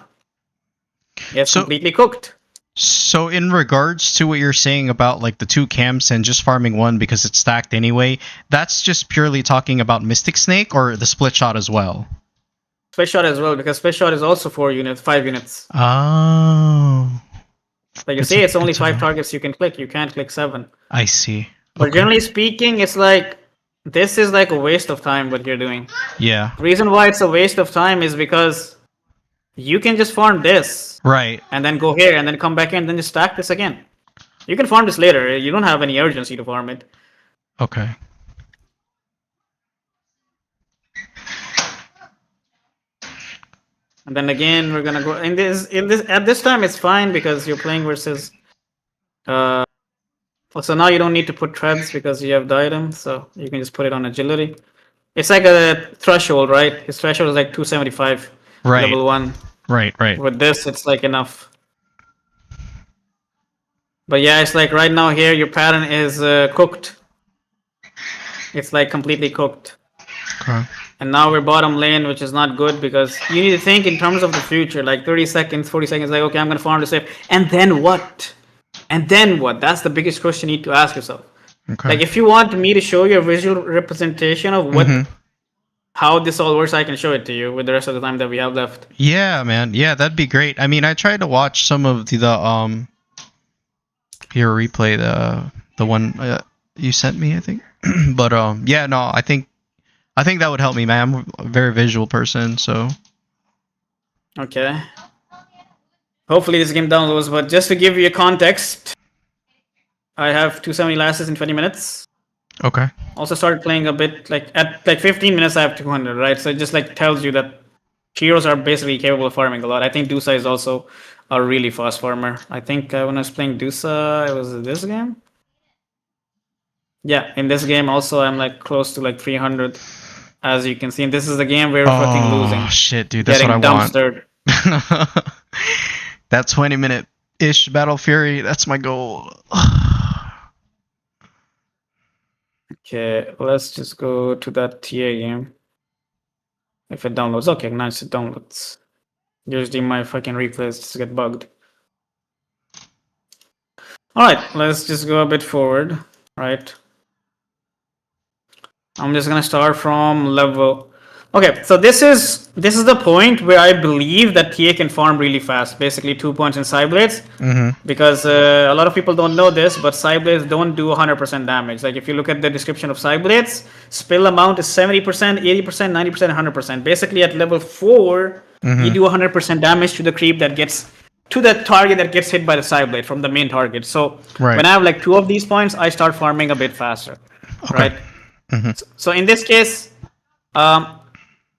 It's completely cooked. So in regards to what you're saying about like the 2 camps and just farming one because it's stacked anyway, that's just purely talking about Mystic Snake or the split shot as well? Split shot as well, because split shot is also 5 units. Oh. Like you see, it's only 5 targets you can click. You can't click 7. I see. But generally speaking, it's like, this is like a waste of time what you're doing. Yeah. The reason why it's a waste of time is because you can just farm this. Right. And then go here and then come back in and then just stack this again. You can farm this later. You don't have any urgency to farm it. Okay. And then again, we're gonna go at this time it's fine because you're playing versus so now you don't need to put treads because you have the item, so you can just put it on agility. It's like a threshold, right? His threshold is like 275, Right. level 1. Right. With this, it's like enough. But yeah, it's like right now here, your pattern is cooked. It's like completely cooked. Okay. And now we're bottom lane, which is not good because you need to think in terms of the future. Like 30 seconds, 40 seconds, like, okay, I'm going to farm this wave. And then what? And then what? That's the biggest question you need to ask yourself. Okay. Like, if you want me to show you a visual representation of what, how this all works, I can show it to you with the rest of the time that we have left. Yeah, man. Yeah, that'd be great. I mean, I tried to watch some of the your replay, the one you sent me, I think. But yeah, no, I think that would help me, man. I'm a very visual person, so. Okay. Hopefully this game downloads, but just to give you a context, I have 270 lasses in 20 minutes. Okay. Also started playing a bit, like at like 15 minutes I have 200, right? So it just like tells you that heroes are basically capable of farming a lot. I think Dusa is also a really fast farmer. I think when I was playing Dusa, it was this game. Yeah, in this game also I'm like close to like 300, as you can see. And this is the game where we're fucking losing. Oh shit, dude, that's what I dumpstered. want. That 20-minute-ish Battle Fury, that's my goal. Okay, let's just go to that TA game. If it downloads, okay, nice, it downloads. Usually my fucking replays just get bugged. Alright, let's just go a bit forward, right? I'm just gonna start from level. Okay, so this is the point where I believe that TA can farm really fast. Basically, 2 points in Psyblades. Because a lot of people don't know this, but Psyblades don't do 100% damage. Like if you look at the description of Psyblades, spill amount is 70%, 80%, 90%, 100%. Basically, at level 4, you do 100% damage to the creep that gets to the target that gets hit by the Psyblade from the main target. So when I have like 2 of these points, I start farming a bit faster, right? So in this case,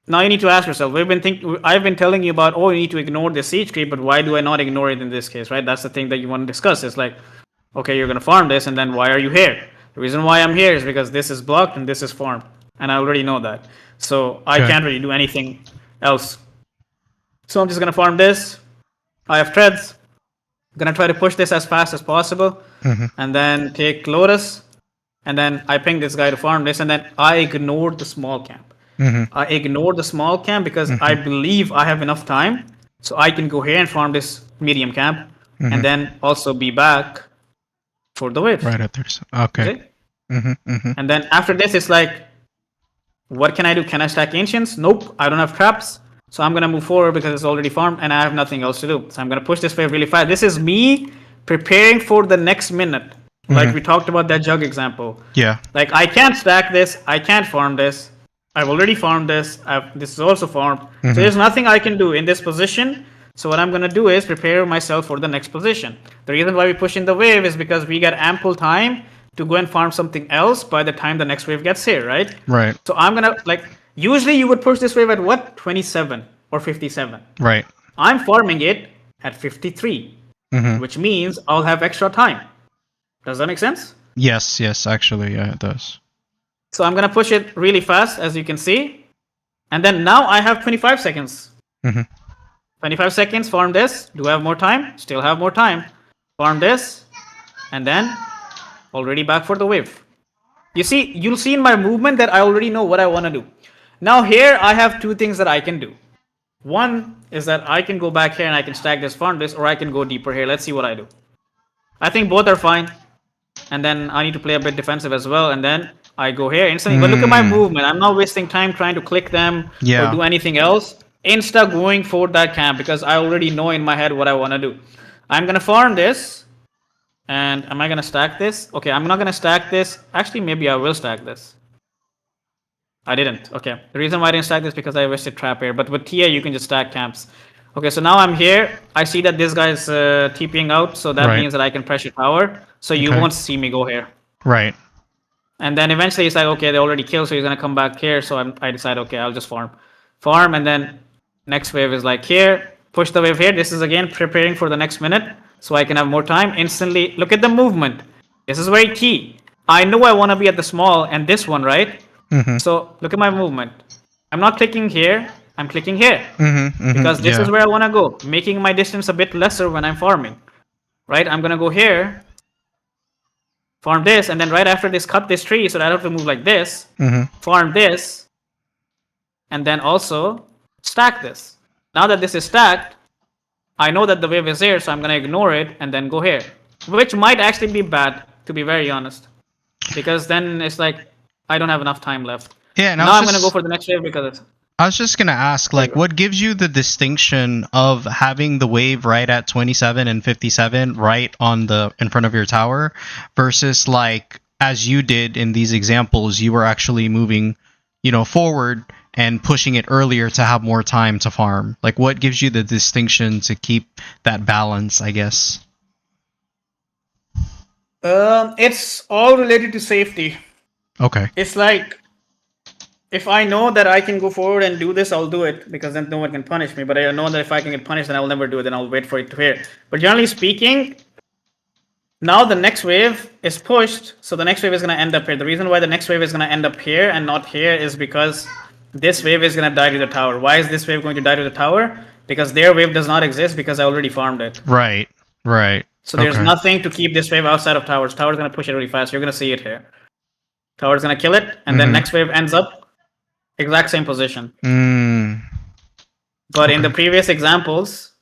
now you need to ask yourself. I've been telling you about, oh, you need to ignore the siege creep, but why do I not ignore it in this case, right? That's the thing that you want to discuss. It's like, okay, you're gonna farm this, and then why are you here? The reason why I'm here is because this is blocked and this is farmed, and I already know that. So I can't really do anything else. So I'm just gonna farm this. I have treads. I'm gonna try to push this as fast as possible, and then take Lotus, and then I ping this guy to farm this, and then I ignore the small camp. I ignore the small camp because I believe I have enough time, so I can go here and farm this medium camp, and then also be back for the wave. Right up there. Okay. And then after this, it's like, what can I do? Can I stack ancients? Nope, I don't have traps, so I'm gonna move forward because it's already farmed, and I have nothing else to do. So I'm gonna push this wave really fast. This is me preparing for the next minute. Like we talked about that Jugg example. Yeah. Like I can't stack this, I can't farm this. I've already farmed this. This is also farmed. So there's nothing I can do in this position. So what I'm going to do is prepare myself for the next position. The reason why we push in the wave is because we get ample time to go and farm something else by the time the next wave gets here, right? Right. So I'm going to, like, usually you would push this wave at what? 27 or 57. Right. I'm farming it at 53, which means I'll have extra time. Does that make sense? Yes, actually, yeah, it does. So I'm going to push it really fast, as you can see. And then now I have 25 seconds. 25 seconds, farm this. Do I have more time? Still have more time. Farm this. And then already back for the wave. You'll see in my movement that I already know what I want to do. Now here I have 2 things that I can do. One is that I can go back here and I can stack this, farm this, or I can go deeper here. Let's see what I do. I think both are fine. And then I need to play a bit defensive as well. And then I go here instantly. But look at my movement. I'm not wasting time trying to click them or do anything else. Insta going for that camp because I already know in my head what I want to do. I'm going to farm this. And am I going to stack this? Okay, I'm not going to stack this. Actually, maybe I will stack this. I didn't. Okay. The reason why I didn't stack this is because I wasted trap here. But with TA, you can just stack camps. Okay, so now I'm here. I see that this guy's TPing out. So that means that I can pressure tower. So you won't see me go here. Right. And then eventually it's like, okay, they already killed, so he's going to come back here. So I decide, okay, I'll just farm. Farm, and then next wave is like here. Push the wave here. This is again preparing for the next minute. So I can have more time. Instantly, look at the movement. This is very key. I know I want to be at the small and this one, right? So look at my movement. I'm not clicking here. I'm clicking here because this is where I want to go, making my distance a bit lesser when I'm farming. Right? I'm gonna go here, farm this, and then right after this, cut this tree so that I don't have to move like this. Farm this, and then also stack this. Now that this is stacked, I know that the wave is here, so I'm gonna ignore it and then go here, which might actually be bad, to be very honest, because then it's like I don't have enough time left. Yeah, now I'm gonna go for the next wave because it's. I was just gonna ask, like, what gives you the distinction of having the wave right at 27 and 57 right on the in front of your tower, versus like as you did in these examples, you were actually moving, forward and pushing it earlier to have more time to farm. Like, what gives you the distinction to keep that balance, I guess? It's all related to safety. Okay. It's like, if I know that I can go forward and do this, I'll do it, because then no one can punish me. But I know that if I can get punished, then I'll never do it, then I'll wait for it to hit. But generally speaking, now the next wave is pushed, so the next wave is going to end up here. The reason why the next wave is going to end up here and not here is because this wave is going to die to the tower. Why is this wave going to die to the tower? Because their wave does not exist, because I already farmed it. Right. So there's nothing to keep this wave outside of towers. Tower's going to push it really fast. You're going to see it here. Tower's going to kill it, and then next wave ends up exact same position. But in the previous examples,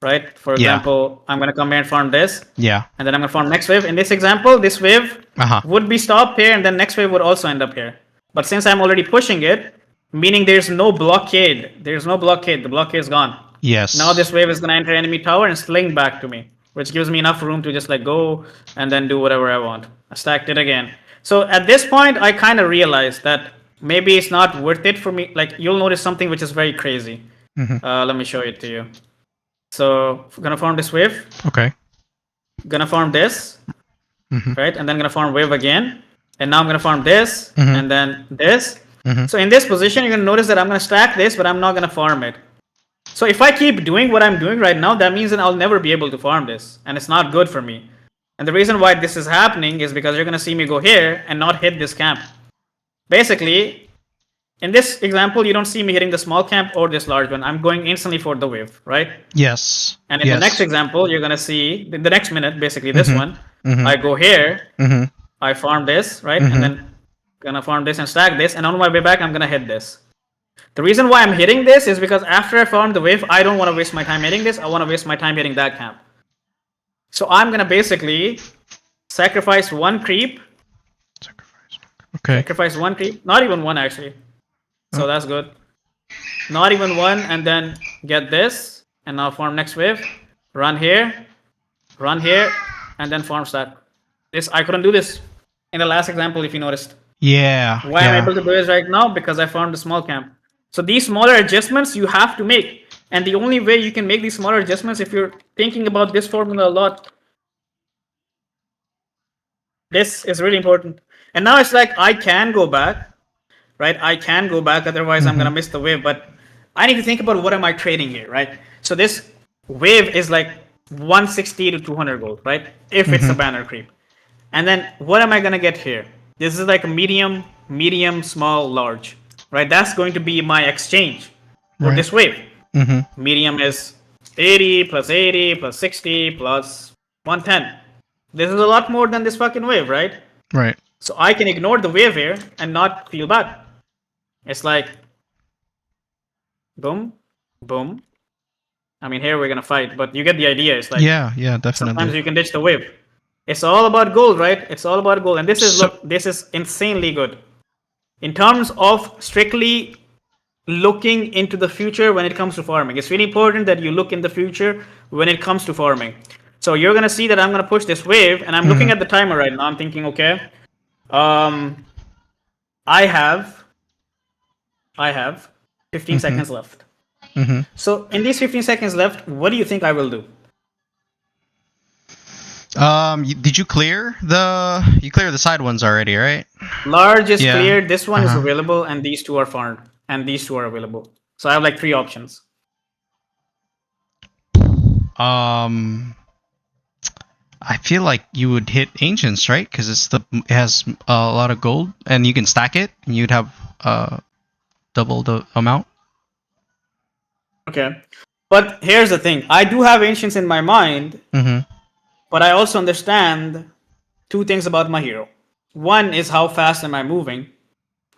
right? For example, I'm going to come here and farm this. Yeah. And then I'm going to farm next wave. In this example, this wave would be stopped here, and then next wave would also end up here. But since I'm already pushing it, meaning there's no blockade. The blockade is gone. Yes. Now this wave is going to enter enemy tower and sling back to me, which gives me enough room to just like go and then do whatever I want. I stacked it again. So at this point, I kind of realized that maybe it's not worth it for me. Like, you'll notice something which is very crazy. Let me show it to you. So I'm gonna farm this wave. Okay. Gonna farm this, right? And then gonna farm wave again. And now I'm gonna farm this, and then this. So in this position, you're gonna notice that I'm gonna stack this, but I'm not gonna farm it. So if I keep doing what I'm doing right now, that means that I'll never be able to farm this, and it's not good for me. And the reason why this is happening is because you're gonna see me go here and not hit this camp. Basically, in this example, you don't see me hitting the small camp or this large one. I'm going instantly for the wave, right? Yes. And in the next example, you're gonna see the next minute, basically this one. I go here, I farm this, right? And then gonna farm this and stack this, and on my way back, I'm gonna hit this. The reason why I'm hitting this is because after I farm the wave, I don't want to waste my time hitting this. I want to waste my time hitting that camp. So I'm gonna basically sacrifice one creep. Sacrifice one creep. Not even one, actually. So that's good. Not even one, and then get this, and now farm next wave. Run here, and then farm stack. This I couldn't do this in the last example, if you noticed. Yeah. Why I'm able to do this right now? Because I farmed a small camp. So these smaller adjustments you have to make. And the only way you can make these smaller adjustments, if you're thinking about this formula a lot, this is really important. And now it's like I can go back, right? I can go back, otherwise I'm gonna miss the wave. But I need to think about what am I trading here, right? So this wave is like 160 to 200 gold, right? If it's a banner creep. And then what am I gonna get here? This is like a medium, small, large, right? That's going to be my exchange for this wave. Medium is 80 plus 80 plus 60 plus 110. This is a lot more than this fucking wave, right? Right. So I can ignore the wave here and not feel bad. It's like boom, boom. I mean, here we're gonna fight, but you get the idea. It's like yeah, definitely. Sometimes you can ditch the wave. It's all about gold, right? It's all about gold, and this is this is insanely good in terms of strictly looking into the future when it comes to farming. It's really important that you look in the future when it comes to farming. So you're gonna see that I'm gonna push this wave, and I'm looking at the timer right now. I'm thinking, okay, I have 15 seconds left. So in these 15 seconds left, what do you think I will do? Did you clear the side ones already, right? Large is cleared. This one is available, and these two are farmed, and these two are available. So I have like 3 options. I feel like you would hit Ancients, right? Because it has a lot of gold, and you can stack it, and you'd have double the amount. Okay. But here's the thing. I do have Ancients in my mind, but I also understand two things about my hero. One is how fast am I moving,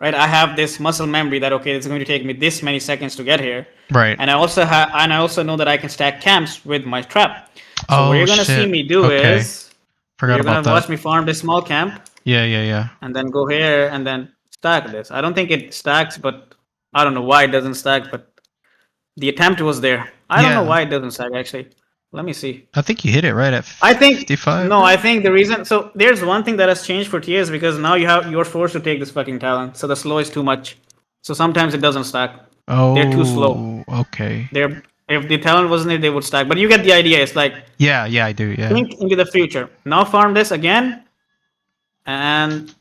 right? I have this muscle memory that, okay, it's going to take me this many seconds to get here. Right. And I also know that I can stack camps with my trap. So what you're going to see me do is... Forgot about that. You're going to watch me farm this small camp. Yeah. And then go here and then stack this. I don't think it stacks, but I don't know why it doesn't stack, but the attempt was there. I don't know why it doesn't stack, actually. Let me see. I think you hit it right at 55. I think the reason... So there's one thing that has changed for TAs because now you're forced to take this fucking talent. So the slow is too much. So sometimes it doesn't stack. Oh, they're too slow. Okay. If the talent wasn't there, they would stack. But you get the idea. It's like... Yeah, I do, yeah. Think into the future. Now farm this again. And...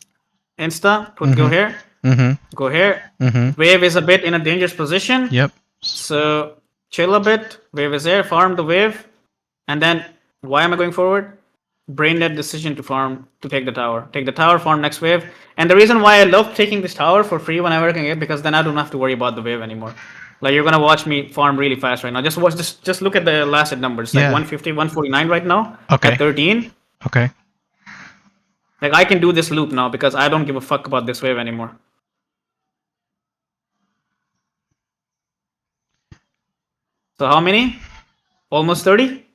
Insta. Go here. Go here. Wave is a bit in a dangerous position. Yep. So chill a bit. Wave is there. Farm the wave. And then, why am I going forward? Brain dead decision to take the tower. Take the tower, farm next wave. And the reason why I love taking this tower for free whenever I can get, because then I don't have to worry about the wave anymore. Like, you're gonna watch me farm really fast right now. Just look at the last hit numbers. Like 150, 149 right now. Okay. At 13. Okay. Like, I can do this loop now because I don't give a fuck about this wave anymore. So how many? Almost 30?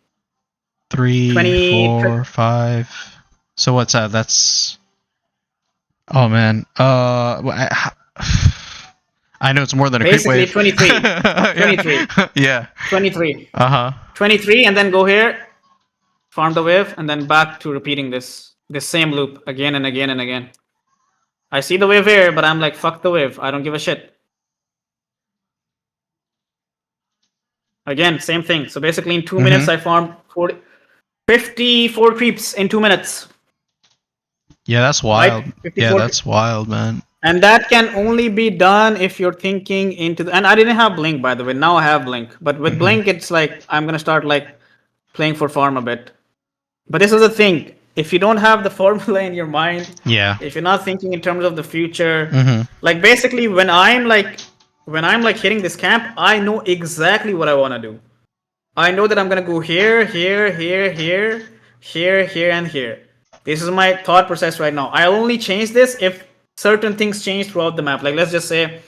3, 20, 4, 5. So what's that? That's... Oh, man. I know it's more than a quick wave. Basically, 23. 23. Yeah. 23. 23, and then go here, farm the wave, and then back to repeating this same loop again and again and again. I see the wave here, but I'm like, fuck the wave. I don't give a shit. Again, same thing. So basically in 2 minutes, I farmed 54 creeps in 2 minutes. Yeah, that's wild. Right? Yeah, that's wild, man. And that can only be done if you're thinking into and I didn't have Blink, by the way. Now I have Blink. But with Blink, it's like, I'm going to start like playing for farm a bit. But this is the thing. If you don't have the formula in your mind, if you're not thinking in terms of the future, like basically when I'm like hitting this camp, I know exactly what I want to do. I know that I'm going to go here, and here. This is my thought process right now. I only change this if certain things change throughout the map. Like, let's just say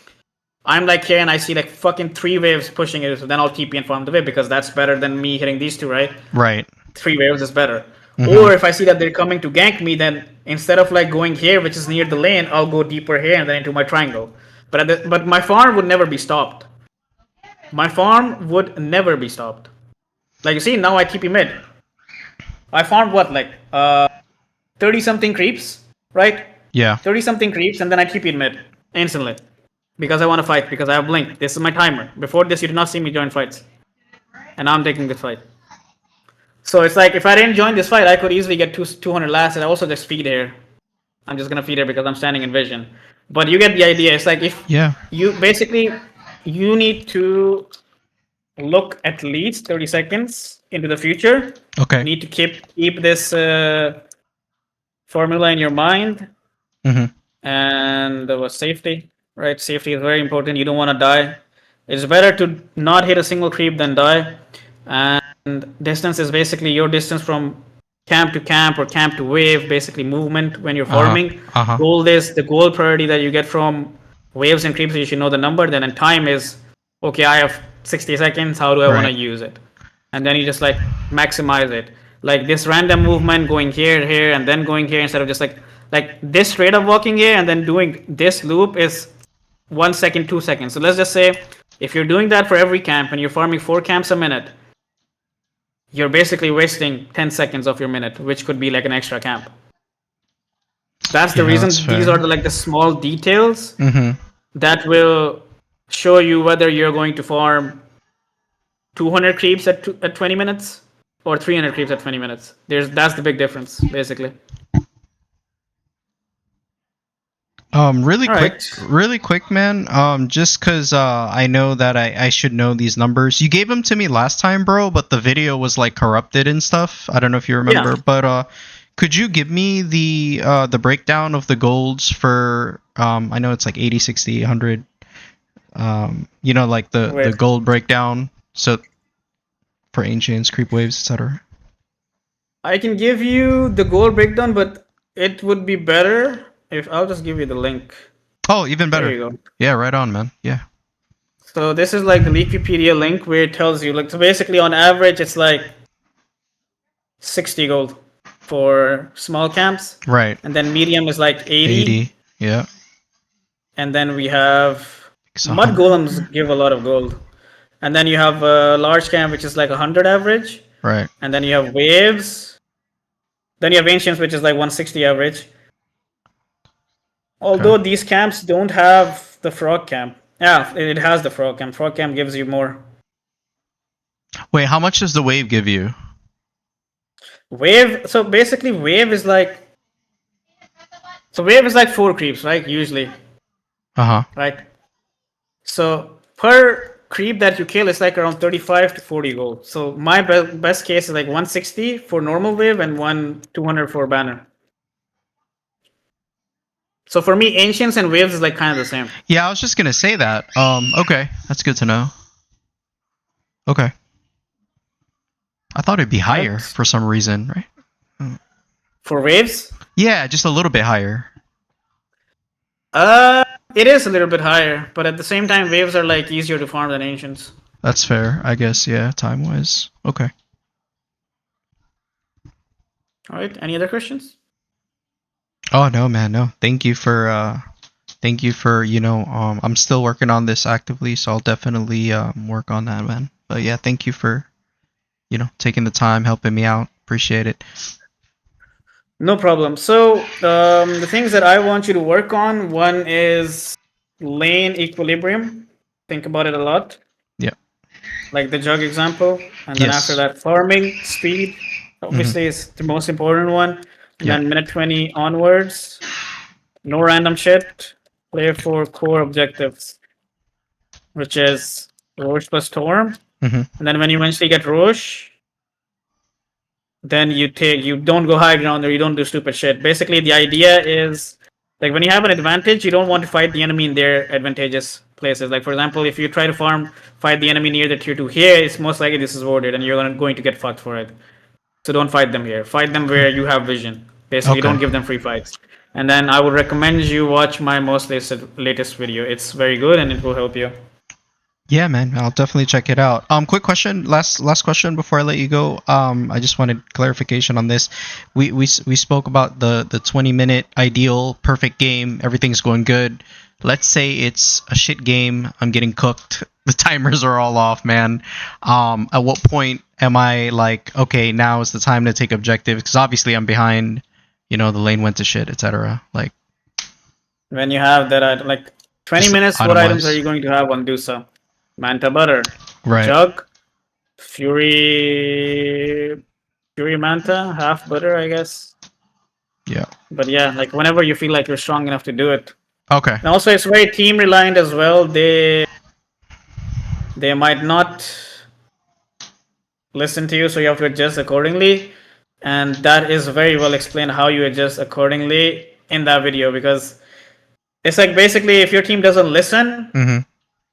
I'm like here and I see like fucking 3 waves pushing it. So then I'll TP and farm the wave because that's better than me hitting these 2, right? Right. 3 waves is better. Or if I see that they're coming to gank me, then instead of like going here, which is near the lane, I'll go deeper here and then into my triangle. But my farm would never be stopped. My farm would never be stopped. Like you see, now I TP mid. I farmed what, like 30 something creeps, right? Yeah. 30 something creeps, and then I TP mid instantly because I want to fight because I have Blink. This is my timer. Before this, you did not see me join fights, and now I'm taking this fight. So it's like if I didn't join this fight, I could easily get 200 last, and I also just feed here. I'm just gonna feed here because I'm standing in vision. But you get the idea. It's like if you need to look at least 30 seconds into the future. Okay. You need to keep this formula in your mind. And there was safety, right? Safety is very important. You don't want to die. It's better to not hit a single creep than die. And distance is basically your distance from camp to camp or camp to wave, basically movement when you're farming. Gold is the gold priority that you get from waves and creeps, so you should know the number. Then time is, okay, I have 60 seconds, how do I want to use it? And then you just like maximize it. Like this random movement going here, and then going here instead of just like this straight up walking here and then doing this loop is 1 second, 2 seconds. So let's just say if you're doing that for every camp and you're farming 4 camps a minute, you're basically wasting 10 seconds of your minute, which could be like an extra camp. That's the reason these are the small details that will show you whether you're going to farm 200 creeps at 20 minutes or 300 creeps at 20 minutes. That's the big difference, basically. Really quick, man. Just cause I know that I should know these numbers. You gave them to me last time, bro, but the video was like corrupted and stuff. I don't know if you remember, Yeah. but could you give me the breakdown of the golds for I know it's like 80, 60, 100. You know, like the gold breakdown. So for ancients, creep waves, etc. I can give you the gold breakdown, but it would be better if I'll just give you the link. Oh, even better. There you go. Yeah, right on, man. Yeah. So this is like the Wikipedia link where it tells you, like, so basically on average it's like 60 gold for small camps. Right. And then medium is like 80. 80. Yeah. And then we have mud golems give a lot of gold. And then you have a large camp which is like 100 average. Right. And then you have waves. Then you have ancients which is like 160 average. Although these camps don't have the frog camp. Yeah, it has the frog camp. Frog camp gives you more. Wait, how much does the wave give you? Wave. So basically, wave is like. So wave is like 4 creeps, right? Usually. Right. So per creep that you kill is like around 35 to 40 gold. So my best case is like 160 for normal wave and 200 for banner. So for me, ancients and waves is like kind of the same. Yeah, I was just gonna say that. Okay, that's good to know. Okay. I thought it'd be higher for some reason, right? For waves? Yeah, just a little bit higher. It is a little bit higher, but at the same time, waves are like easier to farm than ancients. That's fair, I guess. Yeah, time-wise. Okay. All right. Any other questions? Oh no, man, no. Thank you for I'm still working on this actively, so I'll definitely work on that, man. But yeah, thank you for taking the time, helping me out. Appreciate it. No problem. So the things that I want you to work on, one is lane equilibrium. Think about it a lot. Yeah. Like the Jugg example, and then after that, farming speed obviously is the most important one. And then minute 20 onwards, no random shit. Play for core objectives, which is Roche plus Storm. And then when you eventually get Roche, then you don't go high ground or you don't do stupid shit. Basically, the idea is, like, when you have an advantage, you don't want to fight the enemy in their advantageous places. Like, for example, if you try to fight the enemy near the tier 2 here, it's most likely this is warded and you're going to get fucked for it. So don't fight them here. Fight them where you have vision. Basically, don't give them free fights. And then I would recommend you watch my most latest video. It's very good and it will help you. Yeah, man, I'll definitely check it out. Quick question, last question before I let you go. I just wanted clarification on this. We spoke about the 20-minute ideal perfect game. Everything's going good. Let's say it's a shit game. I'm getting cooked. The timers are all off, man. At what point am I like, okay, now is the time to take objectives? Because obviously I'm behind. The lane went to shit, etc. Like when you have that, like 20 minutes, what items are you going to have on Dusa? Manta Butter, Jugg, Fury Manta, half butter, I guess. Yeah. But yeah, like whenever you feel like you're strong enough to do it. Okay. And also, it's very team reliant as well. They might not listen to you, so you have to adjust accordingly. And that is very well explained how you adjust accordingly in that video, because it's like basically if your team doesn't listen,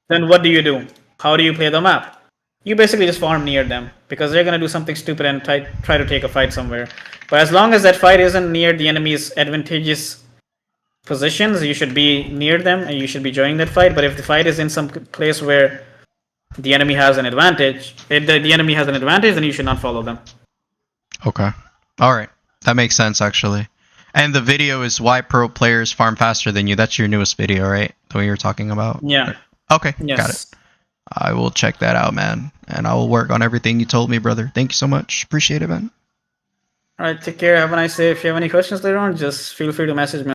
then what do? How do you play the map? You basically just farm near them because they're going to do something stupid and try to take a fight somewhere. But as long as that fight isn't near the enemy's advantageous positions, you should be near them and you should be joining that fight. But if the fight is in some place where the enemy has an advantage, then you should not follow them. Okay. All right. That makes sense, actually. And the video is why pro players farm faster than you. That's your newest video, right? The one you were talking about? Yeah. Okay. Yes. Got it. I will check that out, man. And I will work on everything you told me, brother. Thank you so much. Appreciate it, man. All right. Take care. Have a nice day. If you have any questions later on, just feel free to message me.